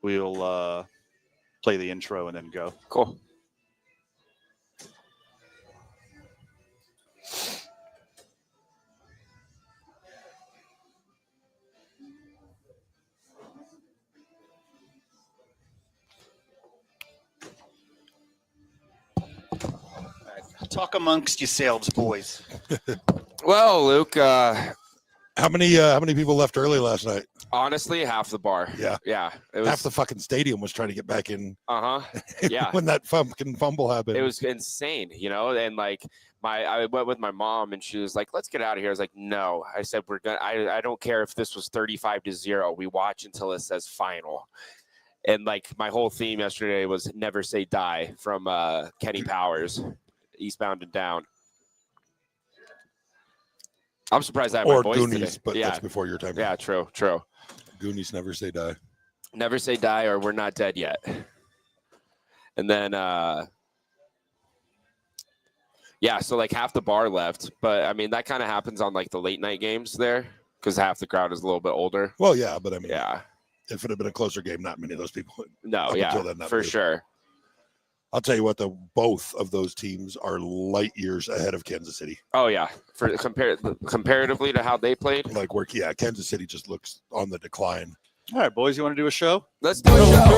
we'll play the intro and then go. Cool. Talk amongst yourselves, boys. Well, Luke, How many people left early last night? honestly, half the bar. Yeah. It was. Half the fucking stadium was trying to get back in. Yeah. When that fucking fumble happened. It was insane, and like I went with my mom and she was like, let's get out of here. I was like, no. I said, I don't care if this was 35-0. We watch until it says final. And like my whole theme yesterday was never say die from Kenny Powers, Eastbound and Down. I'm surprised I have my voice Goonies, today. but that's before your time. Yeah, true. Goonies never say die. Never say die or we're not dead yet. And then, so like half the bar left. But, I mean, that kind of happens on like the late night games there because half the crowd is a little bit older. Well, yeah, but I mean, yeah. If it had been a closer game, not many of those people. No, yeah, for sure. I'll tell you what, both of those teams are light years ahead of Kansas City. Oh, yeah. Comparatively to how they played. Like, Kansas City just looks on the decline. All right, boys, you want to do a show? Let's do a show.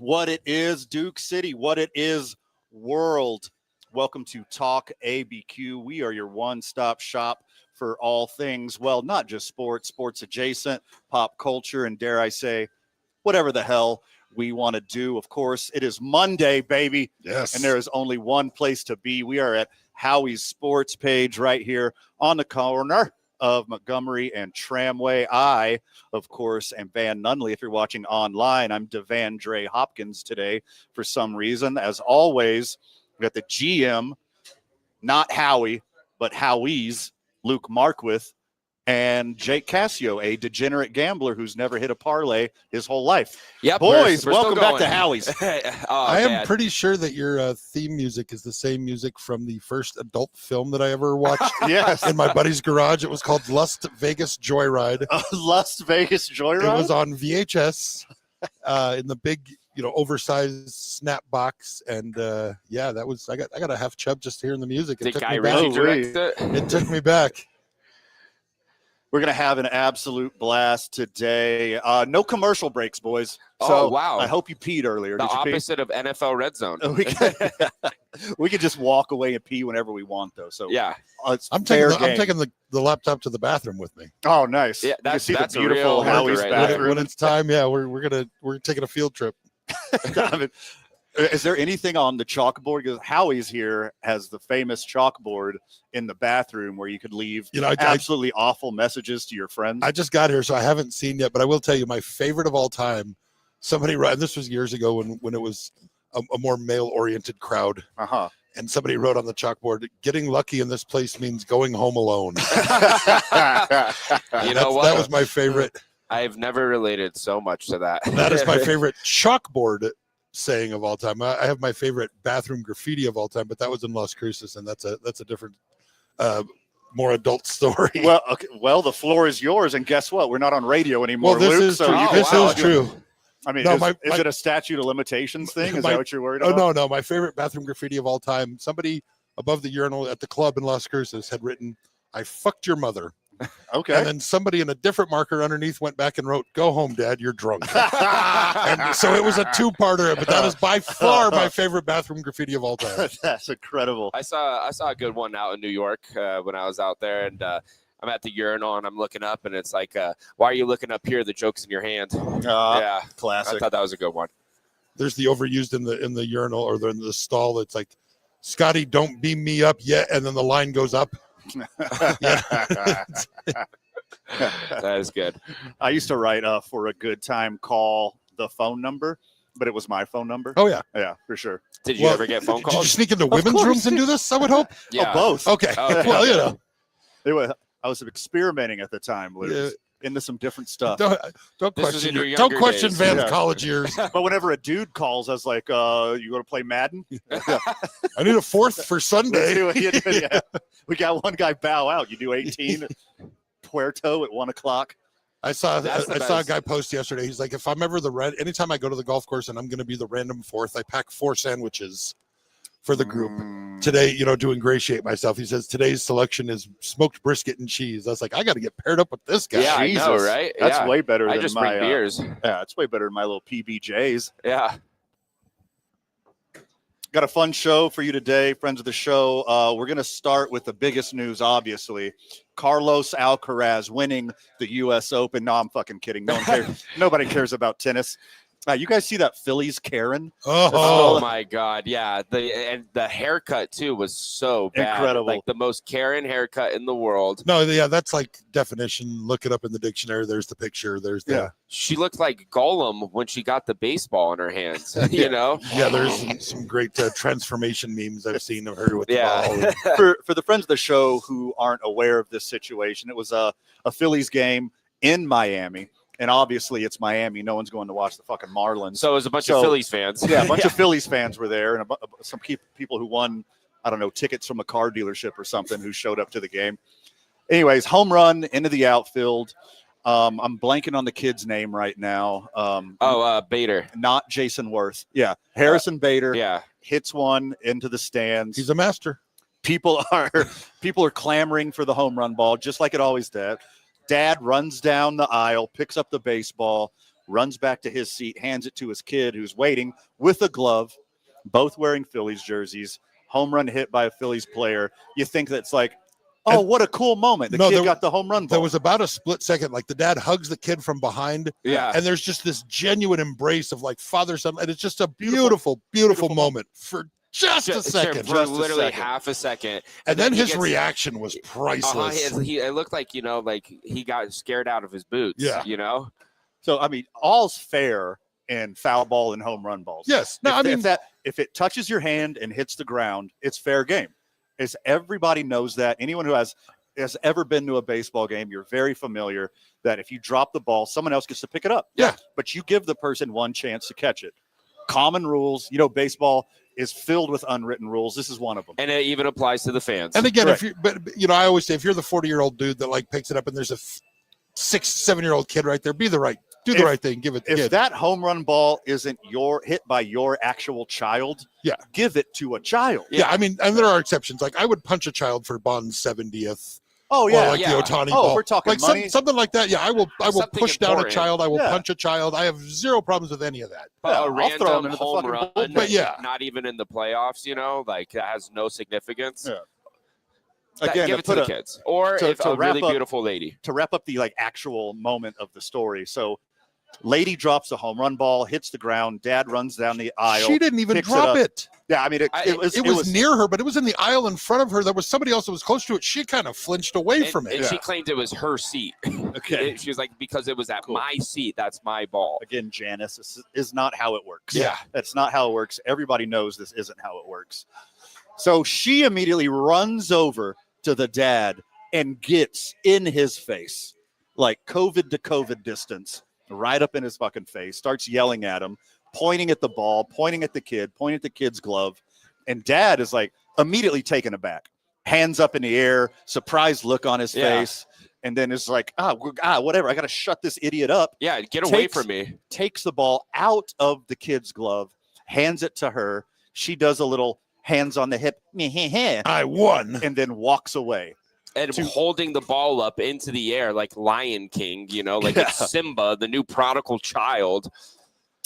What it is, Duke City, what it is, world. Welcome to Talk ABQ. We are your one-stop shop for all things, well, not just sports adjacent, pop culture, and dare I say, whatever the hell we want to do. Of course, it is Monday, baby. Yes. And there is only one place to be. We are at Howie's Sports page right here on the corner of Montgomery and Tramway. I, of course, am Van Nunley. If you're watching online, I'm Devandre Hopkins today for some reason. As always, we got the GM, not Howie, but Howie's, Luke Marquith, and Jake Cassio, a degenerate gambler who's never hit a parlay his whole life. Yep, boys, we're welcome back to going. Howie's. I am pretty sure that your theme music is the same music from the first adult film that I ever watched. Yes. In my buddy's garage. It was called Lust Vegas Joyride. Lust Vegas Joyride? It was on VHS in the big, oversized snap box. And that was, I got a half chub just hearing the music. Did Guy Ritchie direct it? It took me back. We're going to have an absolute blast today. No commercial breaks, boys. So oh, wow. I hope you peed earlier. The Did you opposite pee? of NFL Red Zone. We could just walk away and pee whenever we want, though. So yeah, I'm taking the laptop to the bathroom with me. Oh, nice. Yeah, that's the beautiful Howie's bathroom. When it's time, yeah, we're taking a field trip. Is there anything on the chalkboard? Because Howie's here has the famous chalkboard in the bathroom where you could leave absolutely awful messages to your friends. I just got here, so I haven't seen yet, but I will tell you my favorite of all time. Somebody wrote, and this was years ago when it was a more male-oriented crowd. And somebody wrote on the chalkboard, "Getting lucky in this place means going home alone." You know what? That was my favorite. I've never related so much to that. That is my favorite chalkboard saying of all time. I have my favorite bathroom graffiti of all time, but that was in Las Cruces, and that's a different, more adult story. Well, okay, well, the floor is yours, and guess what? We're not on radio anymore. Well, this Luke, is so true. This is true. I mean, No, is it a statute of limitations thing? Is that what you're worried about? Oh, no. My favorite bathroom graffiti of all time, somebody above the urinal at the club in Las Cruces had written, "I fucked your mother." Okay. And then somebody in a different marker underneath went back and wrote, "Go home, Dad, you're drunk." And so it was a two-parter, but that is by far my favorite bathroom graffiti of all time. That's incredible. I saw a good one out in New York when I was out there, and I'm at the urinal and I'm looking up, and it's like, "Why are you looking up here? The joke's in your hand." Yeah, classic. I thought that was a good one. There's the overused in the urinal or in the stall. It's like, "Scotty, don't beam me up yet," and then the line goes up. That is good. I used to write for a good time call the phone number, but it was my phone number. Oh yeah, yeah, for sure. Did you ever get phone calls? Did you sneak into women's rooms and do this? I would hope. Yeah. Oh, both. Okay. Well, you know, I was experimenting at the time, Luke, into some different stuff. Don't question Van's college years. But whenever a dude calls, I was like, "You going to play Madden?" I need a fourth for Sunday. Yeah. We got one guy bow out. You do 18 Puerto at 1 o'clock. I saw a guy post yesterday. He's like, "If I'm ever anytime I go to the golf course and I'm going to be the random fourth, I pack 4 sandwiches for the group today, to ingratiate myself." He says today's selection is smoked brisket and cheese. I was like, I got to get paired up with this guy. Yeah, Jesus. I know, right? That's way better than I just my bring beers. Yeah, it's way better than my little PBJs. Yeah. Got a fun show for you today, friends of the show. We're going to start with the biggest news, obviously. Carlos Alcaraz winning the U.S. Open. No, I'm fucking kidding. No one cares. Nobody cares about tennis. You guys see that Phillies Karen? Oh my God. Yeah. The haircut too was so bad. Incredible. Like the most Karen haircut in the world. No, yeah, that's like definition. Look it up in the dictionary. There's the picture. There's the She looked like Gollum when she got the baseball in her hands, Yeah, there's some great transformation memes I've seen of her with the ball. For the friends of the show who aren't aware of this situation, it was a Phillies game in Miami. And obviously, it's Miami. No one's going to watch the fucking Marlins. So it was a bunch of Phillies fans. Yeah, a bunch of Phillies fans were there, and some people who won, I don't know, tickets from a car dealership or something who showed up to the game. Anyways, home run into the outfield. I'm blanking on the kid's name right now. Bader. Not Jason Worth. Yeah, Harrison Bader. Hits one into the stands. He's a master. People are clamoring for the home run ball, just like it always did. Dad runs down the aisle, picks up the baseball, runs back to his seat, hands it to his kid who's waiting with a glove, both wearing Phillies jerseys. Home run hit by a Phillies player. You think that's like, what a cool moment. The kid got the home run ball. There was about a split second. Like the dad hugs the kid from behind. Yeah. And there's just this genuine embrace of like father-son. And it's just a beautiful, beautiful moment for just a second. For literally half a second. And then his reaction was priceless. It looked like, like he got scared out of his boots. Yeah. So, I mean, all's fair in foul ball and home run balls. Yes. No, if it touches your hand and hits the ground, it's fair game. Everybody knows that. Anyone who has ever been to a baseball game, you're very familiar that if you drop the ball, someone else gets to pick it up. Yeah. But you give the person one chance to catch it. Common rules. Baseball is filled with unwritten rules. This is one of them. And it even applies to the fans. And again, I always say, if you're the 40-year-old dude that like picks it up and there's a 6-7-year-old kid right there, do the right thing. Give it. If that home run ball isn't hit by your actual child, give it to a child. Yeah. I mean, and there are exceptions. Like I would punch a child for Bond's 70th. Oh yeah, or like the Ohtani ball. We're talking like money. Something like that. Yeah, I will push down a child. I will Yeah. punch a child. I have zero problems with any of that. A random home run, but not even in the playoffs. Like that has no significance. Yeah. Again, give it to the kids, or if a really beautiful lady. To wrap up the actual moment of the story. So, Lady drops a home run ball, hits the ground. Dad runs down the aisle. She didn't even drop it. Yeah, I mean, It was near her, but it was in the aisle in front of her. There was somebody else that was close to it. She kind of flinched away from it. And she claimed it was her seat. Okay. She was like, because it was at my seat, that's my ball. Again, Janice, this is not how it works. Yeah. That's not how it works. Everybody knows this isn't how it works. So she immediately runs over to the dad and gets in his face, like COVID to COVID distance, right up in his fucking face, starts yelling at him, pointing at the ball, pointing at the kid, pointing at the kid's glove. And dad is like immediately taken aback, hands up in the air, surprised look on his face. And then is like, whatever. I got to shut this idiot up. Yeah, get away from me. Takes the ball out of the kid's glove, hands it to her. She does a little hands on the hip, I won, and then walks away. And holding the ball up into the air like Lion King, like it's Simba, the new prodigal child.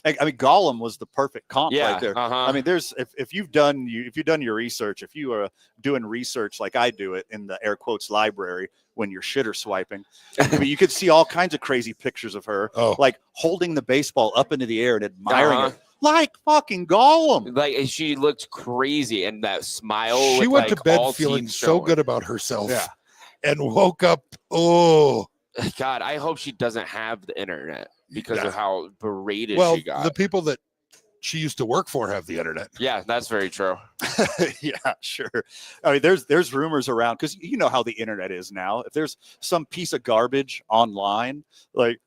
I mean, Gollum was the perfect comp right there. Uh-huh. I mean, there's if you've done your research, if you are doing research like I do it in the air quotes library when you're shitter swiping, I mean, you could see all kinds of crazy pictures of her, like holding the baseball up into the air and admiring it. Like fucking Gollum. Like she looked crazy, and that smile. She went like to bed feeling so good about herself, and woke up. Oh God! I hope she doesn't have the internet because of how berated she got. Well, the people that she used to work for have the internet. Yeah, that's very true. Yeah, sure. I mean, there's rumors around because you know how the internet is now. If there's some piece of garbage online, like,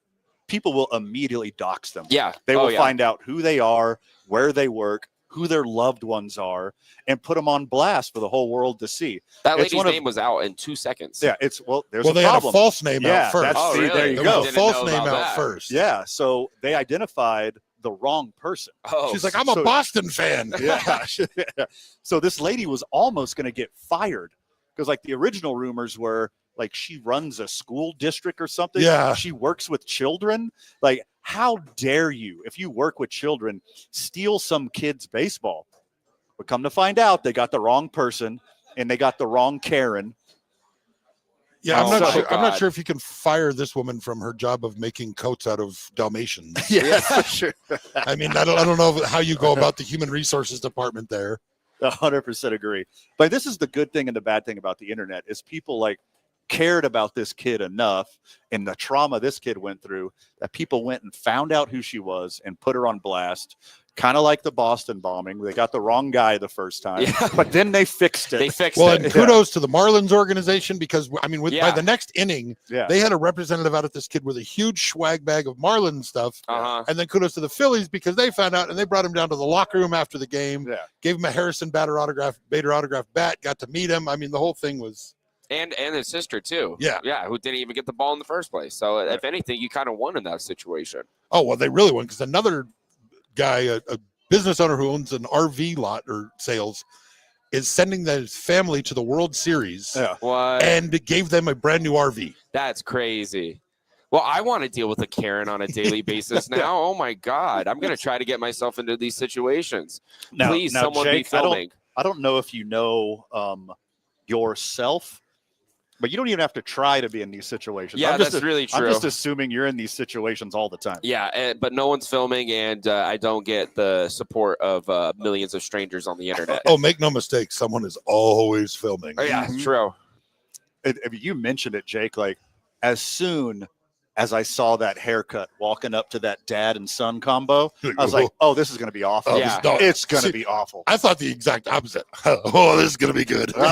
people will immediately dox them. Yeah. They will find out who they are, where they work, who their loved ones are, and put them on blast for the whole world to see. That lady's name was out in 2 seconds. Yeah, there's they a problem. had a false name out first. Really? There you There go. was a false name out first. Yeah, so they identified the wrong person. She's like, I'm a Boston fan. Yeah. So this lady was almost going to get fired because, like, the original rumors were, like, she runs a school district or something. Yeah. She works with children. Like, how dare you, if you work with children, steal some kid's baseball? But come to find out, they got the wrong person and they got the wrong Karen. Yeah, I'm not sure if you can fire this woman from her job of making coats out of Dalmatians. Yeah, sure. I mean, I don't know how you go about the human resources department there. 100% agree. But this is the good thing and the bad thing about the internet is people, like, cared about this kid enough and the trauma this kid went through that people went and found out who she was and put her on blast. Kind of like the Boston bombing. They got the wrong guy the first time, but then they fixed it. And kudos to the Marlins organization because, I mean, by the next inning, they had a representative out at this kid with a huge swag bag of Marlins stuff. And then kudos to the Phillies because they found out and they brought him down to the locker room after the game, gave him a Harrison Bader autograph bat, got to meet him. I mean, the whole thing was... And his sister, too. Yeah, who didn't even get the ball in the first place. So, if anything, you kind of won in that situation. Oh, well, they really won because another guy, a business owner who owns an RV lot or sales, is sending his family to the World Series and gave them a brand new RV. That's crazy. Well, I want to deal with a Karen on a daily basis now. Oh, my God. I'm going to try to get myself into these situations. Please, someone Jake, be filming. I don't know if you know yourself, but you don't even have to try to be in these situations. Yeah, that's really true. I'm just assuming you're in these situations all the time. Yeah, but no one's filming, and I don't get the support of millions of strangers on the internet. Oh, make no mistake, someone is always filming. Oh, yeah, true. You mentioned it, Jake, like, as soon as I saw that haircut walking up to that dad and son combo, I was like, oh, this is going to be awful. It's going to be awful. I thought the exact opposite. Oh, this is going to be good. Well,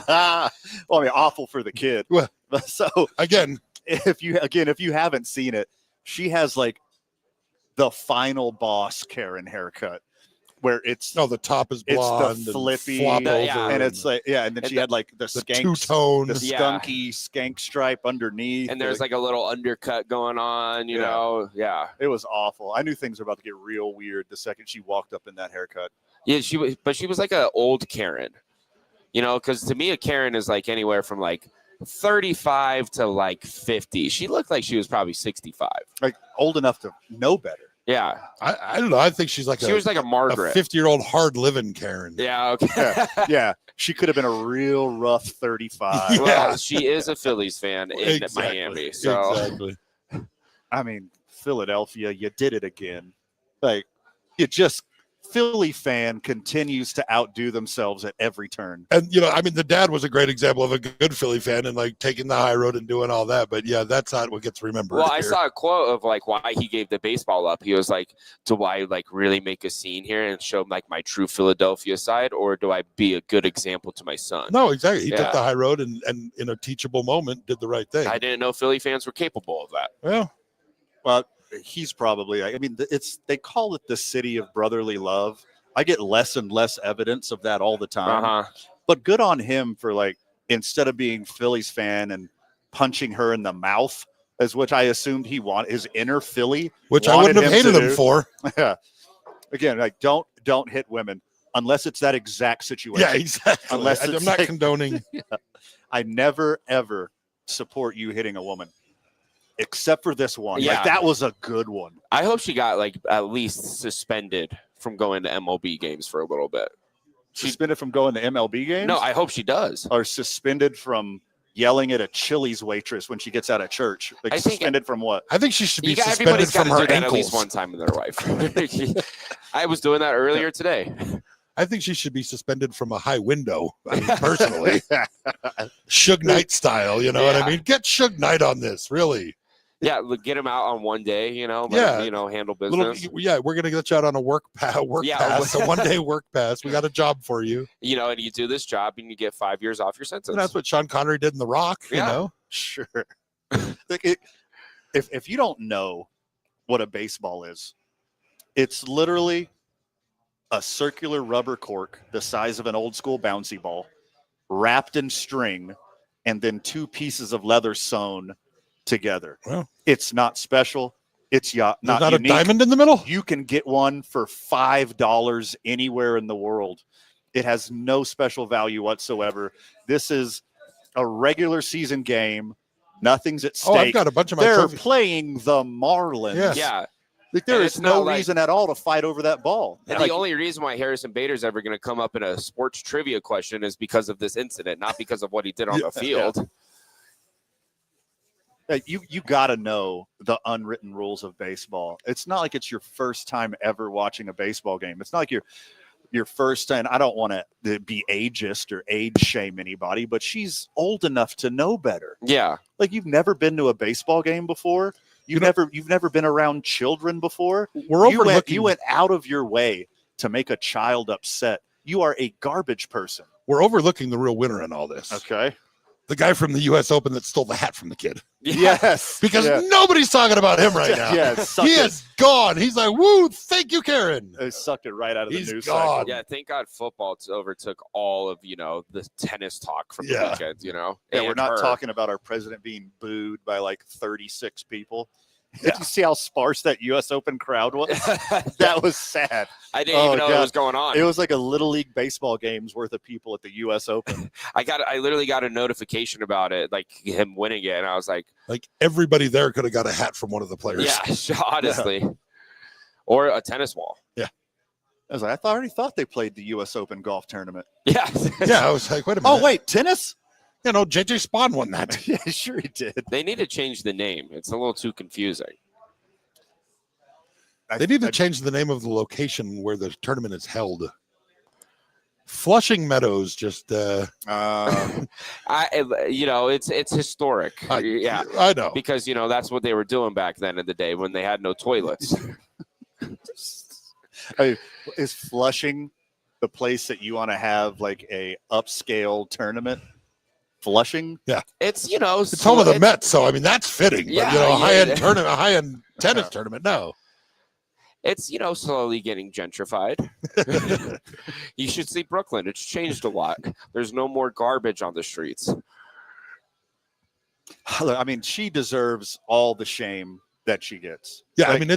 I mean, awful for the kid. Well, so again, if you haven't seen it, she has, like, the final boss Karen haircut. Where the top is blonde, it's the flippy, and it's like, and then she had, like, the two-tone, the skunky skank stripe underneath, and there's like a little undercut going on, you know. Yeah, it was awful. I knew things were about to get real weird the second she walked up in that haircut. Yeah, she was like an old Karen, because to me a Karen is like anywhere from like 35 to like 50. She looked like she was probably 65, like old enough to know better. Yeah, I don't know. I think she was like a Margaret, 50-year-old hard living Karen. Yeah, okay. Yeah, she could have been a real rough 35. Well, she is a Phillies fan in Miami, so exactly. I mean, Philadelphia, you did it again. Like, you just Philly fan continues to outdo themselves at every turn. And, I mean, the dad was a great example of a good Philly fan and like taking the high road and doing all that. But yeah, that's not what gets remembered. Well, here. I saw a quote of like why he gave the baseball up. He was like, do I like really make a scene here and show like my true Philadelphia side, or do I be a good example to my son? No, exactly. He took the high road and in a teachable moment did the right thing. I didn't know Philly fans were capable of that. Well, he's probably, I mean, they call it the city of brotherly love. I get less and less evidence of that all the time. But good on him for, like, instead of being Philly's fan and punching her in the mouth, as which I assumed he wanted, his inner Philly, which I wouldn't have hated him for. Yeah. Again, like, don't hit women unless it's that exact situation. Yeah, exactly. Unless I'm not condoning. I never ever support you hitting a woman. Except for this one. Yeah. Like, that was a good one. I hope she got like at least suspended from going to MLB games for a little bit. Suspended from going to MLB games? No, I hope she does. Or suspended from yelling at a Chili's waitress when she gets out of church. Like, suspended from what? I think she should be suspended from her ankles. At least one time in their life. I was doing that earlier today. I think she should be suspended from a high window. I mean, personally, Suge Knight style. You know what I mean? Get Suge Knight on this, really. Yeah, get him out on one day, handle business. We're going to get you out on a work pass, a 1-day work pass. We got a job for you. And you do this job and you get 5 years off your sentence. And that's what Sean Connery did in The Rock, you know? Sure. If you don't know what a baseball is, it's literally a circular rubber cork the size of an old school bouncy ball, wrapped in string, and then 2 pieces of leather sewn together. Well, it's not special. It's not unique. A diamond in the middle. You can get one for $5 anywhere in the world. It has no special value whatsoever. This is a regular season game. Nothing's at stake. Oh, I've got a bunch of my They're trophies. playing the Marlins. Yes. Yeah. Like, there is no reason at all to fight over that ball. And the only reason why Harrison Bader's ever going to come up in a sports trivia question is because of this incident, not because of what he did on the field. You got to know the unwritten rules of baseball. It's not like it's your first time ever watching a baseball game. It's not like your first time. I don't want to be ageist or age shame anybody, but she's old enough to know better. Yeah. Like, you've never been to a baseball game before. You've never been around children before. You went out of your way to make a child upset. You are a garbage person. We're overlooking the real winner in all this. Okay. The guy from the U.S. Open that stole the hat from the kid. Yes. Because nobody's talking about him right now. He is gone. He's like, woo, thank you, Karen. They sucked it right out of the news gone. cycle. Yeah, thank God football overtook all of, the tennis talk from the weekend, Yeah, we're not talking about our president being booed by like 36 people. Did you see how sparse that U.S. Open crowd was? That was sad. I didn't even know what was going on. It was like a Little League baseball game's worth of people at the U.S. Open. I literally got a notification about it, like him winning it, and I was like everybody there could have got a hat from one of the players. Yeah, honestly. or a tennis ball. Yeah. I was like, I already thought they played the U.S. Open golf tournament. Yeah. Yeah, I was like, wait a minute. Oh, wait, tennis? JJ Spawn won that. Yeah, sure he did. They need to change the name. It's a little too confusing. They need to change the name of the location where the tournament is held. Flushing Meadows, just it's historic. Yeah, I know, because that's what they were doing back then in the day when they had no toilets. Is Flushing the place that you want to have like a upscale tournament? Flushing? Yeah, it's it's home of the Mets, so I mean that's fitting. Yeah, but, a high-end tournament, a high-end tennis tournament, no. It's slowly getting gentrified. You should see Brooklyn. It's changed a lot. There's no more garbage on the streets. I mean, she deserves all the shame that she gets. Yeah, I mean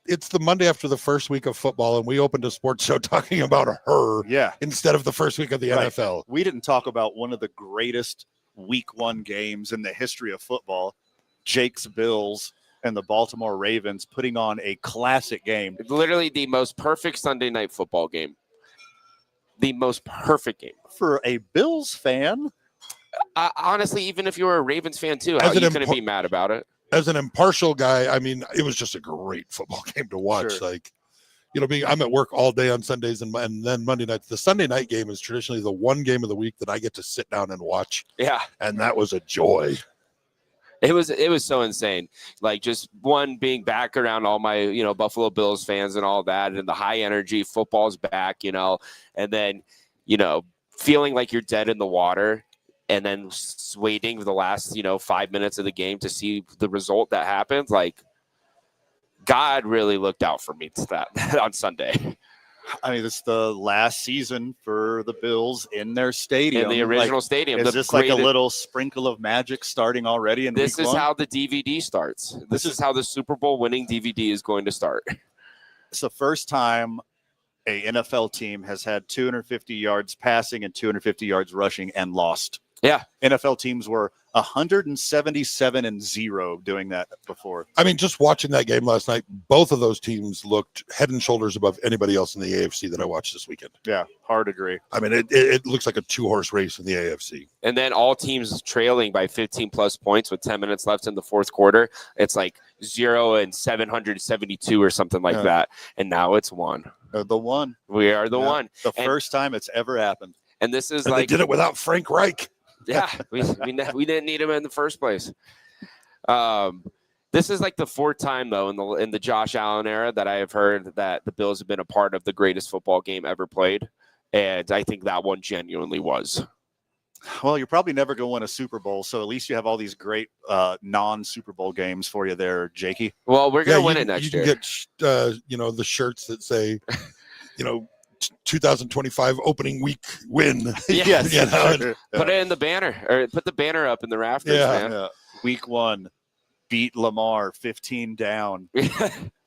it's the Monday after the first week of football, and we opened a sports show talking about her. Yeah, instead of the first week of the NFL. We didn't talk about one of the greatest Week 1 games in the history of football, Jake's Bills and the Baltimore Ravens putting on a classic game. Literally the most perfect Sunday night football game. The most perfect game. For a Bills fan. Honestly, even if you were a Ravens fan too, how are you going to be mad about it? as an impartial guy, I mean, it was just a great football game to watch. Sure. Like, I'm at work all day on Sundays and then Monday nights. The Sunday night game is traditionally the one game of the week that I get to sit down and watch. Yeah. And that was a joy. It was so insane. Like, just being back around all my, Buffalo Bills fans and all that, and the high energy, football's back, and then, feeling like you're dead in the water, and then waiting for the last, 5 minutes of the game to see the result that happened. Like, God really looked out for me to that on Sunday. I mean, this is the last season for the Bills in their stadium. In the original stadium. Is this like a little sprinkle of magic starting already in This week is one? how the DVD starts. This is how the Super Bowl winning DVD is going to start. It's the first time a NFL team has had 250 yards passing and 250 yards rushing and lost. Yeah. NFL teams were 177-0 doing that before. I mean, just watching that game last night, both of those teams looked head and shoulders above anybody else in the AFC that I watched this weekend. Yeah, hard agree. I mean, it looks like a 2-horse race in the AFC. And then all teams trailing by 15 plus points with 10 minutes left in the fourth quarter. It's like 0 and 772 or something like that. And now it's 1. The one. We are the one. The first time it's ever happened. And this is They did it without Frank Reich. Yeah, we didn't need him in the first place. This is like the fourth time, though, in the Josh Allen era that I have heard that the Bills have been a part of the greatest football game ever played. And I think that one genuinely was. Well, you're probably never going to win a Super Bowl, so at least you have all these great non-Super Bowl games for you there, Jakey. Well, we're going to win it next year. You can get, the shirts that say, 2025 opening week win. Yes. Sure. Put it in the banner, or put the banner up in the rafters, man. Yeah. Week 1, beat Lamar 15 down.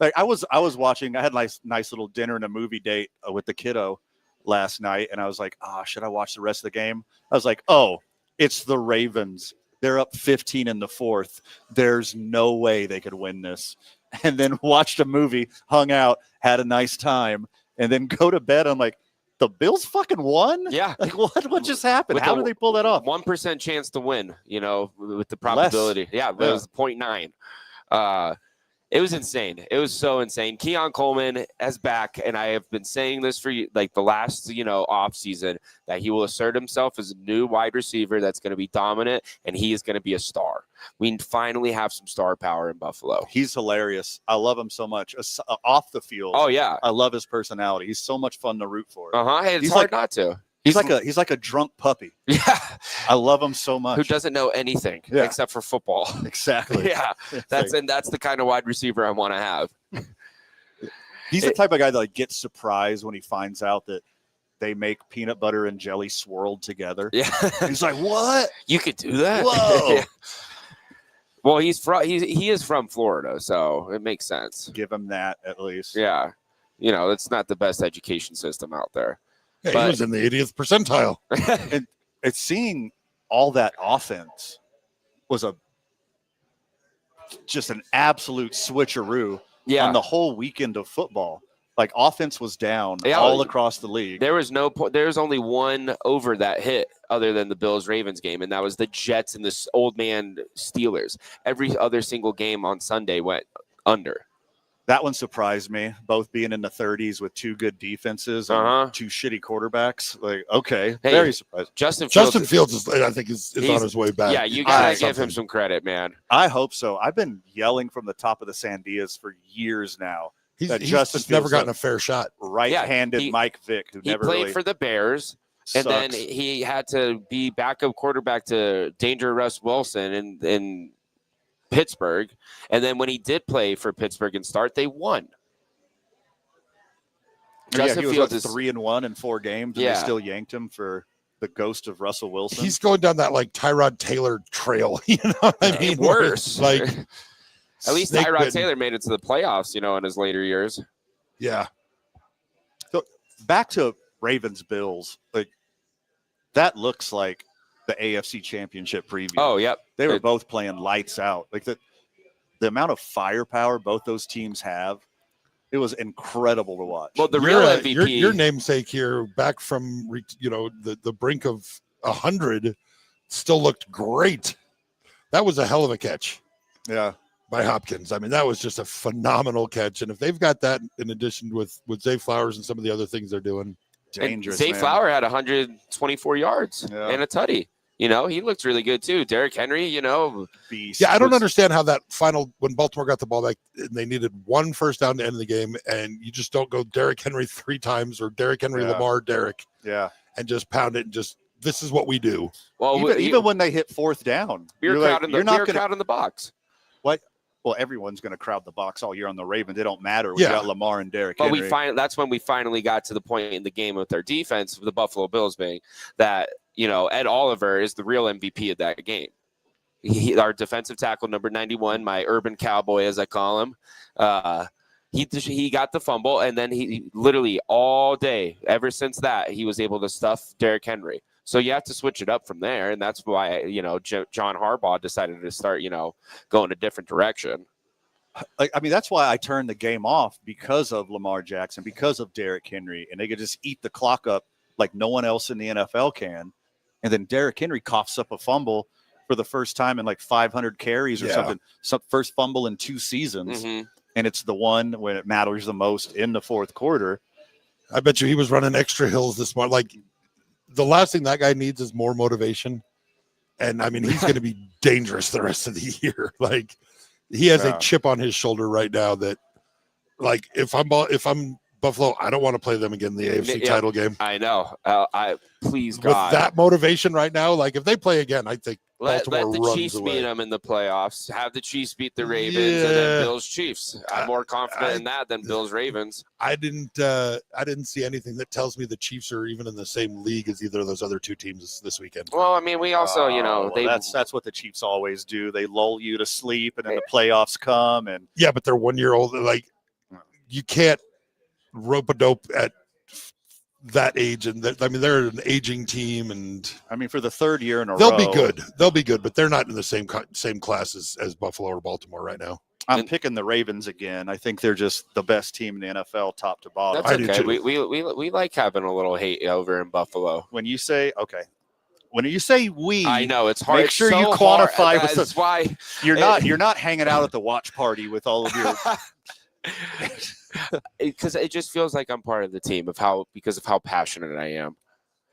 Like I was watching. I had a nice little dinner and a movie date with the kiddo last night, and I was like, should I watch the rest of the game? I was like, it's the Ravens. They're up 15 in the fourth. There's no way they could win this. And then watched a movie, hung out, had a nice time, and then go to bed. I'm like, the Bills fucking won? Yeah. Like, what just happened? How did they pull that off? 1% chance to win, with the probability. Less. Yeah, it was 0.9. It was insane. It was so insane. Keon Coleman is back, and I have been saying this for like the last, off season, that he will assert himself as a new wide receiver that's going to be dominant, and he is going to be a star. We finally have some star power in Buffalo. He's hilarious. I love him so much. Off the field. Oh yeah, I love his personality. He's so much fun to root for. Hey, it's hard not to. He's like a drunk puppy. Yeah, I love him so much. Who doesn't know anything except for football? Exactly. Yeah, that's the kind of wide receiver I want to have. He's the type of guy that gets surprised when he finds out that they make peanut butter and jelly swirled together. Yeah, he's like, "What? You could do that?" Whoa. Yeah. Well, he is from Florida, so it makes sense. Give him that at least. Yeah, it's not the best education system out there. Yeah, he was in the 80th percentile. And it's seeing all that offense was just an absolute switcheroo on the whole weekend of football. Like offense was down all across the league. There was only one over that hit other than the Bills-Ravens game, and that was the Jets and this old man Steelers. Every other single game on Sunday went under. That one surprised me, both being in the 30s with 2 good defenses and 2 shitty quarterbacks. Like, okay, very surprised. Justin Fields is on his way back. Yeah, you got to give him some credit, man. I hope so. I've been yelling from the top of the Sandias for years now. He's just never gotten a fair shot. Right-handed Mike Vick, who never played for the Bears, and then he had to be backup quarterback to Danger Russ Wilson in Pittsburgh, and then when he did play for Pittsburgh and start, they won. Justin Fields is 3-1 in 4 games, and they still yanked him for the ghost of Russell Wilson. He's going down that like Tyrod Taylor trail. You know what I mean? Worse. Like at least Tyrod Taylor made it to the playoffs, in his later years. Yeah. So back to Ravens Bills, like that looks like the AFC Championship preview. Oh, yep. They were both playing lights out. Like the amount of firepower both those teams have, it was incredible to watch. Well, the real MVP, your namesake here, back from the brink of 100, still looked great. That was a hell of a catch. Yeah, by Hopkins. I mean, that was just a phenomenal catch. And if they've got that in addition with Zay Flowers and some of the other things they're doing, dangerous. Zay man. Flower had 124 yards and a tutty. You know, he looked really good too. Derrick Henry, you know, beast. Yeah, I don't understand how that final, when Baltimore got the ball back and they needed one first down to end the game, and you just don't go Derrick Henry 3 times or Derrick Henry, Lamar, Derrick. Yeah. And just pound it and just, this is what we do. Well, even when they hit 4th down, we were crowding the box. What? Well, everyone's going to crowd the box all year on the Ravens. It don't matter. We got Lamar and Derrick Henry. But that's when we finally got to the point in the game with our defense, of the Buffalo Bills being that, you know, Ed Oliver is the real MVP of that game. Our defensive tackle, number 91, my urban cowboy, as I call him, he got the fumble, and then he literally all day, ever since that, he was able to stuff Derrick Henry. So you have to switch it up from there, and that's why, you know, John Harbaugh decided to start, you know, going a different direction. I mean, that's why I turned the game off, because of Lamar Jackson, because of Derrick Henry, and they could just eat the clock up like no one else in the NFL can. And then Derrick Henry coughs up a fumble for the first time in like 500 carries or something. First fumble in 2 seasons. Mm-hmm. And it's the one when it matters the most in the 4th quarter. I bet you he was running extra hills this morning. Like, the last thing that guy needs is more motivation. And I mean, he's going to be dangerous the rest of the year. Like, he has a chip on his shoulder right now that, like, if I'm Buffalo, I don't want to play them again in the AFC title game. I know. Please, God. With that motivation right now, like, if they play again, I think let Baltimore the runs Chiefs away. beat them in the playoffs. Have the Chiefs beat the Ravens, and then Bills Chiefs. I'm more confident in that than Bills Ravens. I didn't see anything that tells me the Chiefs are even in the same league as either of those other 2 teams this weekend. Well, I mean, we also, you know, that's what the Chiefs always do. They lull you to sleep, and then the playoffs come. And yeah, but they're 1 year old. Like, you can't rope a dope at that age, and I mean, they're an aging team, and I mean, for the 3rd year in a row, they'll be good, but they're not in the same class as Buffalo or Baltimore right now. I'm picking the Ravens again. I think they're just the best team in the NFL, top to bottom. That's okay. We like having a little hate over in Buffalo. When you say we, I know it's hard. Make sure you quantify. That's why you're not hanging out at the watch party with all of your. Because it just feels like I'm part of the team because of how passionate I am.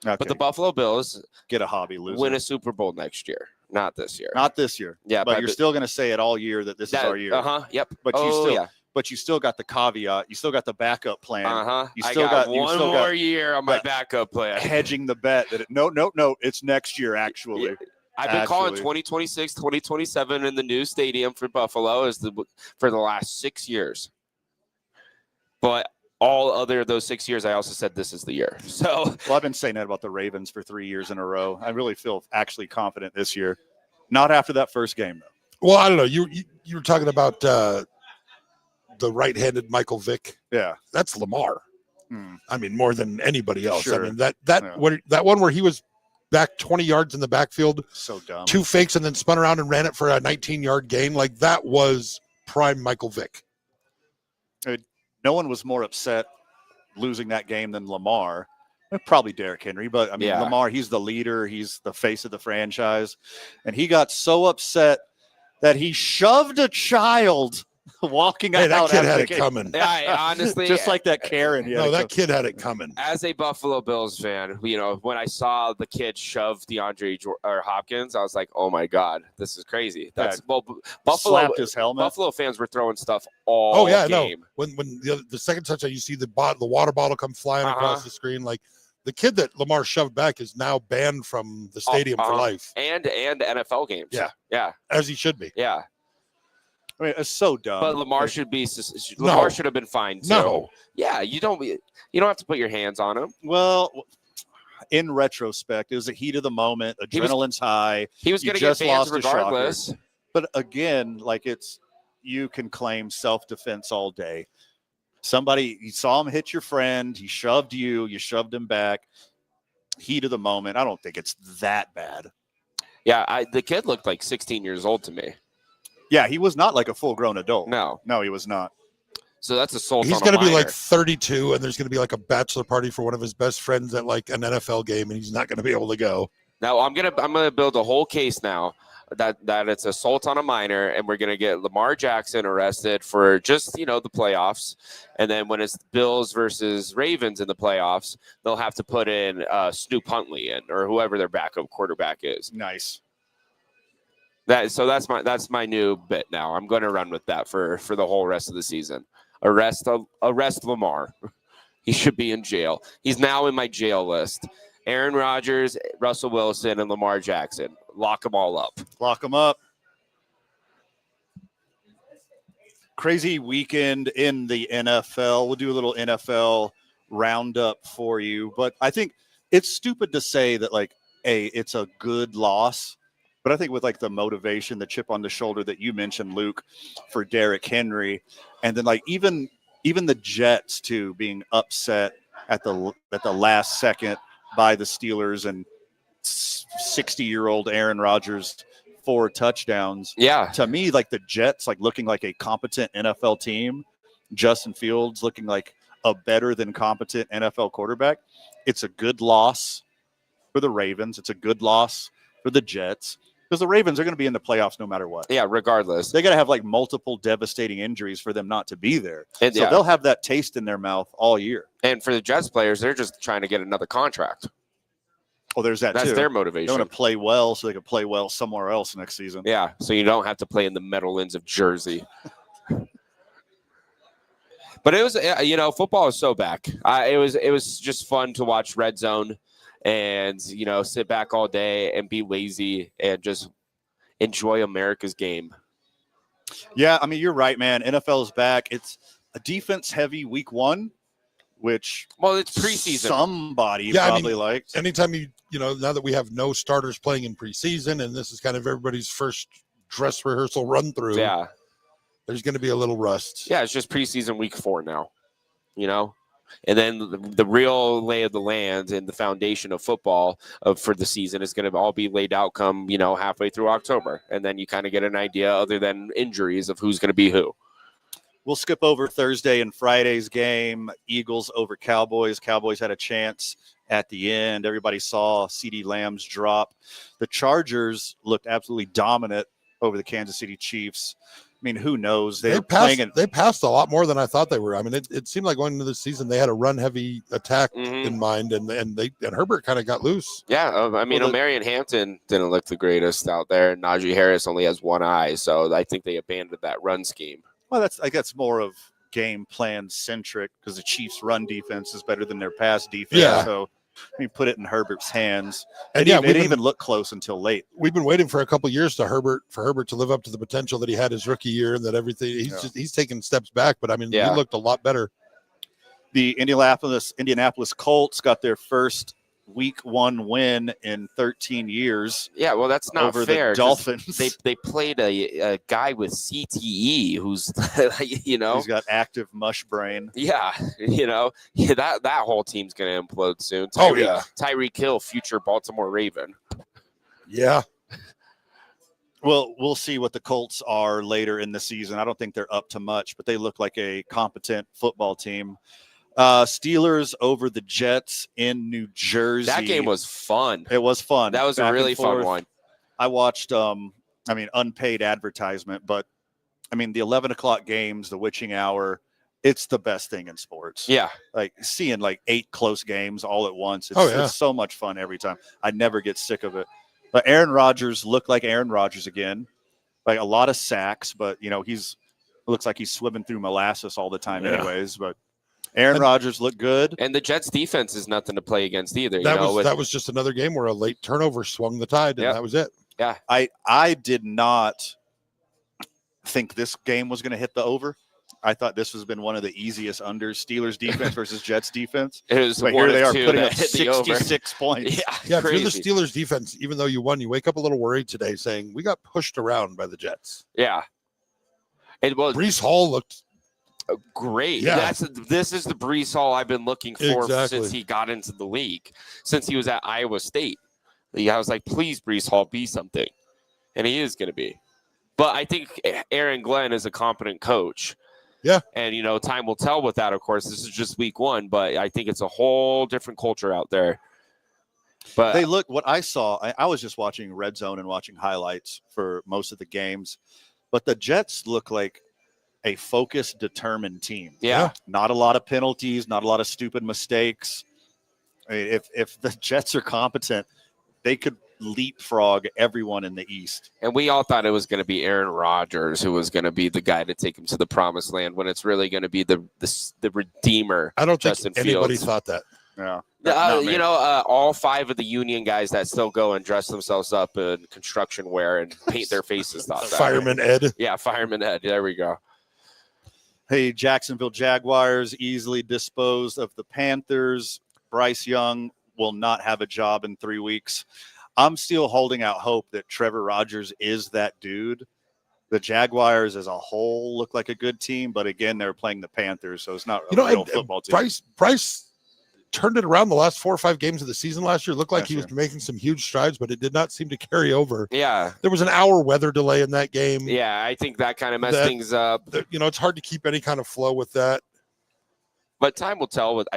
Okay. But the Buffalo Bills get a hobby loser, win a Super Bowl next year, not this year. Not this year. Yeah, but you're still going to say it all year that this is our year. Yep. But you still got the caveat. You still got the backup plan. You still got one more year on my backup plan. Hedging the bet that no, it's next year actually. Yeah. I've been calling 2026, 2027 in the new stadium for Buffalo for the last 6 years. But all other of those 6 years, I also said this is the year. So, well, I've been saying that about the Ravens for 3 years in a row. I really feel actually confident this year. Not after that first game, though. Well, I don't know. You were talking about the right-handed Michael Vick. Yeah, that's Lamar. I mean, more than anybody else. Sure. I mean, that one where he was back 20 yards in the backfield, so dumb. 2 fakes and then spun around and ran it for a 19-yard gain. Like, that was prime Michael Vick. No one was more upset losing that game than Lamar. Probably Derrick Henry, but I mean, Lamar, he's the leader. He's the face of the franchise. And he got so upset that he shoved a child walking out. That kid had it coming. Yeah, honestly. Just like that Karen. No, that kid had it coming. As a Buffalo Bills fan, you know, when I saw the kid shove Hopkins, I was like, oh my God, this is crazy. Buffalo slapped his helmet. Buffalo fans were throwing stuff all game. No. When the second touchdown, you see the water bottle come flying across the screen. Like, the kid that Lamar shoved back is now banned from the stadium for life. And NFL games. Yeah. As he should be. Yeah. I mean, it's so dumb. But Lamar should have been fine too. No. Yeah, you don't have to put your hands on him. Well, in retrospect, it was the heat of the moment. Adrenaline's high. He was going to get banned regardless. But again, like, you can claim self-defense all day. You saw him hit your friend. He shoved you. You shoved him back. Heat of the moment. I don't think it's that bad. Yeah, the kid looked like 16 years old to me. Yeah, he was not like a full-grown adult. No, he was not. So that's assault. He's going to be like 32, and there's going to be like a bachelor party for one of his best friends at like an NFL game, and he's not going to be able to go. Now I'm gonna build a whole case now that it's assault on a minor, and we're going to get Lamar Jackson arrested for just, the playoffs. And then when it's Bills versus Ravens in the playoffs, they'll have to put in Snoop Huntley in, or whoever their backup quarterback is. Nice. That's my new bit now. I'm going to run with that for the whole rest of the season. Arrest Lamar. He should be in jail. He's now in my jail list. Aaron Rodgers, Russell Wilson, and Lamar Jackson. Lock them all up. Lock them up. Crazy weekend in the NFL. We'll do a little NFL roundup for you. But I think it's stupid to say that, like, it's a good loss. But I think with, like, the motivation, the chip on the shoulder that you mentioned, Luke, for Derrick Henry, and then, like, even the Jets, too, being upset at the last second by the Steelers and 60-year-old Aaron Rodgers 4 touchdowns. Yeah. To me, like, the Jets, like, looking like a competent NFL team, Justin Fields looking like a better than competent NFL quarterback. It's a good loss for the Ravens. It's a good loss for the Jets, because the Ravens are going to be in the playoffs no matter what. Yeah, regardless. They got to have, like, multiple devastating injuries for them not to be there. And, so they'll have that taste in their mouth all year. And for the Jets players, they're just trying to get another contract. Oh, there's that. That's too. their motivation. They want to play well so they can play well somewhere else next season. Yeah, so you don't have to play in the Meadowlands of Jersey. But it was, football is so back. It was just fun to watch Red Zone and, sit back all day and be lazy and just enjoy America's game. Yeah, I mean, you're right, man. NFL is back. It's a defense-heavy week 1, which it's preseason. Somebody liked. Anytime now that we have no starters playing in preseason, and this is kind of everybody's first dress rehearsal run through. Yeah, there's going to be a little rust. Yeah, it's just preseason week 4 now. And then the real lay of the land and the foundation of football for the season is going to all be laid out come, halfway through October. And then you kind of get an idea, other than injuries, of who's going to be who. We'll skip over Thursday and Friday's game. Eagles over Cowboys. Cowboys had a chance at the end. Everybody saw CeeDee Lamb's drop. The Chargers looked absolutely dominant over the Kansas City Chiefs. I mean, who knows? They passed a lot more than I thought they were. I mean, it seemed like going into the season they had a run-heavy attack in mind, and Herbert kind of got loose. Yeah, Omarion Hampton didn't look the greatest out there. Najee Harris only has one eye, so I think they abandoned that run scheme. Well, that's more of game plan centric, because the Chiefs' run defense is better than their pass defense. Yeah. So put it in Herbert's hands. And it didn't even look close until late. We've been waiting for a couple of years for Herbert to live up to the potential that he had his rookie year, and that everything he's taking steps back. But he looked a lot better. The Indianapolis Colts got their first week 1 win in 13 years. Yeah, well, that's not over fair. The Dolphins. They played a guy with CTE who's, he's got active mush brain. Yeah, that whole team's going to implode soon. Tyreek Hill, future Baltimore Raven. Yeah. Well, we'll see what the Colts are later in the season. I don't think they're up to much, but they look like a competent football team. Steelers over the Jets in New Jersey. That game was fun. It was fun. That was a really fun one. I watched, unpaid advertisement, but the 11 o'clock games, the witching hour, it's the best thing in sports. Yeah. Like seeing 8 close games all at once. It's so much fun every time. I never get sick of it. But Aaron Rodgers looked like Aaron Rodgers again. Like a lot of sacks, but looks like he's swimming through molasses all the time anyways, but Aaron Rodgers looked good. And the Jets defense is nothing to play against either. That was just another game where a late turnover swung the tide, and that was it. Yeah. I did not think this game was going to hit the over. I thought this has been one of the easiest unders. Steelers defense versus Jets defense. It was but here they are putting up 66 points. Yeah, if you're the Steelers defense, even though you won, you wake up a little worried today saying, we got pushed around by the Jets. Yeah. Brees Hall looked great. Yeah. This is the Brees Hall I've been looking for since he got into the league, since he was at Iowa State. I was like, please, Brees Hall, be something. And he is going to be. But I think Aaron Glenn is a competent coach. Yeah. And, time will tell with that, of course. This is just week 1, but I think it's a whole different culture out there. But They look, what I saw, I was just watching Red Zone and watching highlights for most of the games, but the Jets look like a focused, determined team. yeah. Not a lot of penalties, not a lot of stupid mistakes. I mean, if the Jets are competent, they could leapfrog everyone in the East. And we all thought it was going to be Aaron Rodgers who was going to be the guy to take him to the promised land, when it's really going to be the redeemer. I don't Justin think anybody Fields. thought that. Yeah. All 5 of the union guys that still go and dress themselves up in construction wear and paint their faces thought that. Fireman Ed. Yeah, Fireman Ed. There we go. Hey, Jacksonville Jaguars easily disposed of the Panthers. Bryce Young will not have a job in 3 weeks. I'm still holding out hope that Trevor Rogers is that dude. The Jaguars as a whole look like a good team, but again, they're playing the Panthers, so it's not a real football team. Bryce turned it around the last 4 or 5 games of the season last year. It looked like he was making some huge strides, but it did not seem to carry over. Yeah. There was an hour weather delay in that game. Yeah, I think that kind of messed things up. It's hard to keep any kind of flow with that. But time will tell with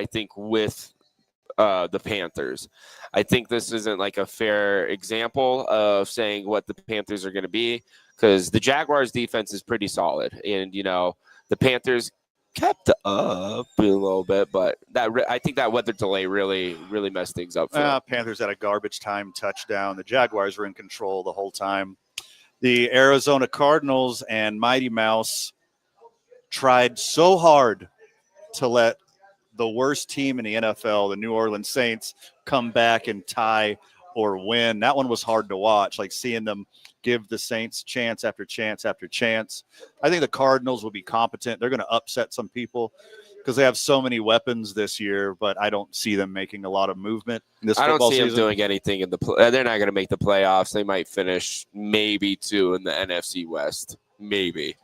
the Panthers. I think this isn't like a fair example of saying what the Panthers are going to be, because the Jaguars defense is pretty solid. And, the Panthers kept up a little bit, but I think that weather delay really messed things up for them. Panthers had a garbage time touchdown. The Jaguars were in control the whole time. The Arizona Cardinals and Mighty Mouse tried so hard to let the worst team in the NFL, the New Orleans Saints, come back and tie or win. That one was hard to watch, like seeing them give the Saints chance after chance after chance. I think the Cardinals will be competent. They're going to upset some people because they have so many weapons this year, but I don't see them making a lot of movement in this football season. I don't see them doing anything in they're not going to make the playoffs. They might finish maybe 2 in the NFC West. Maybe.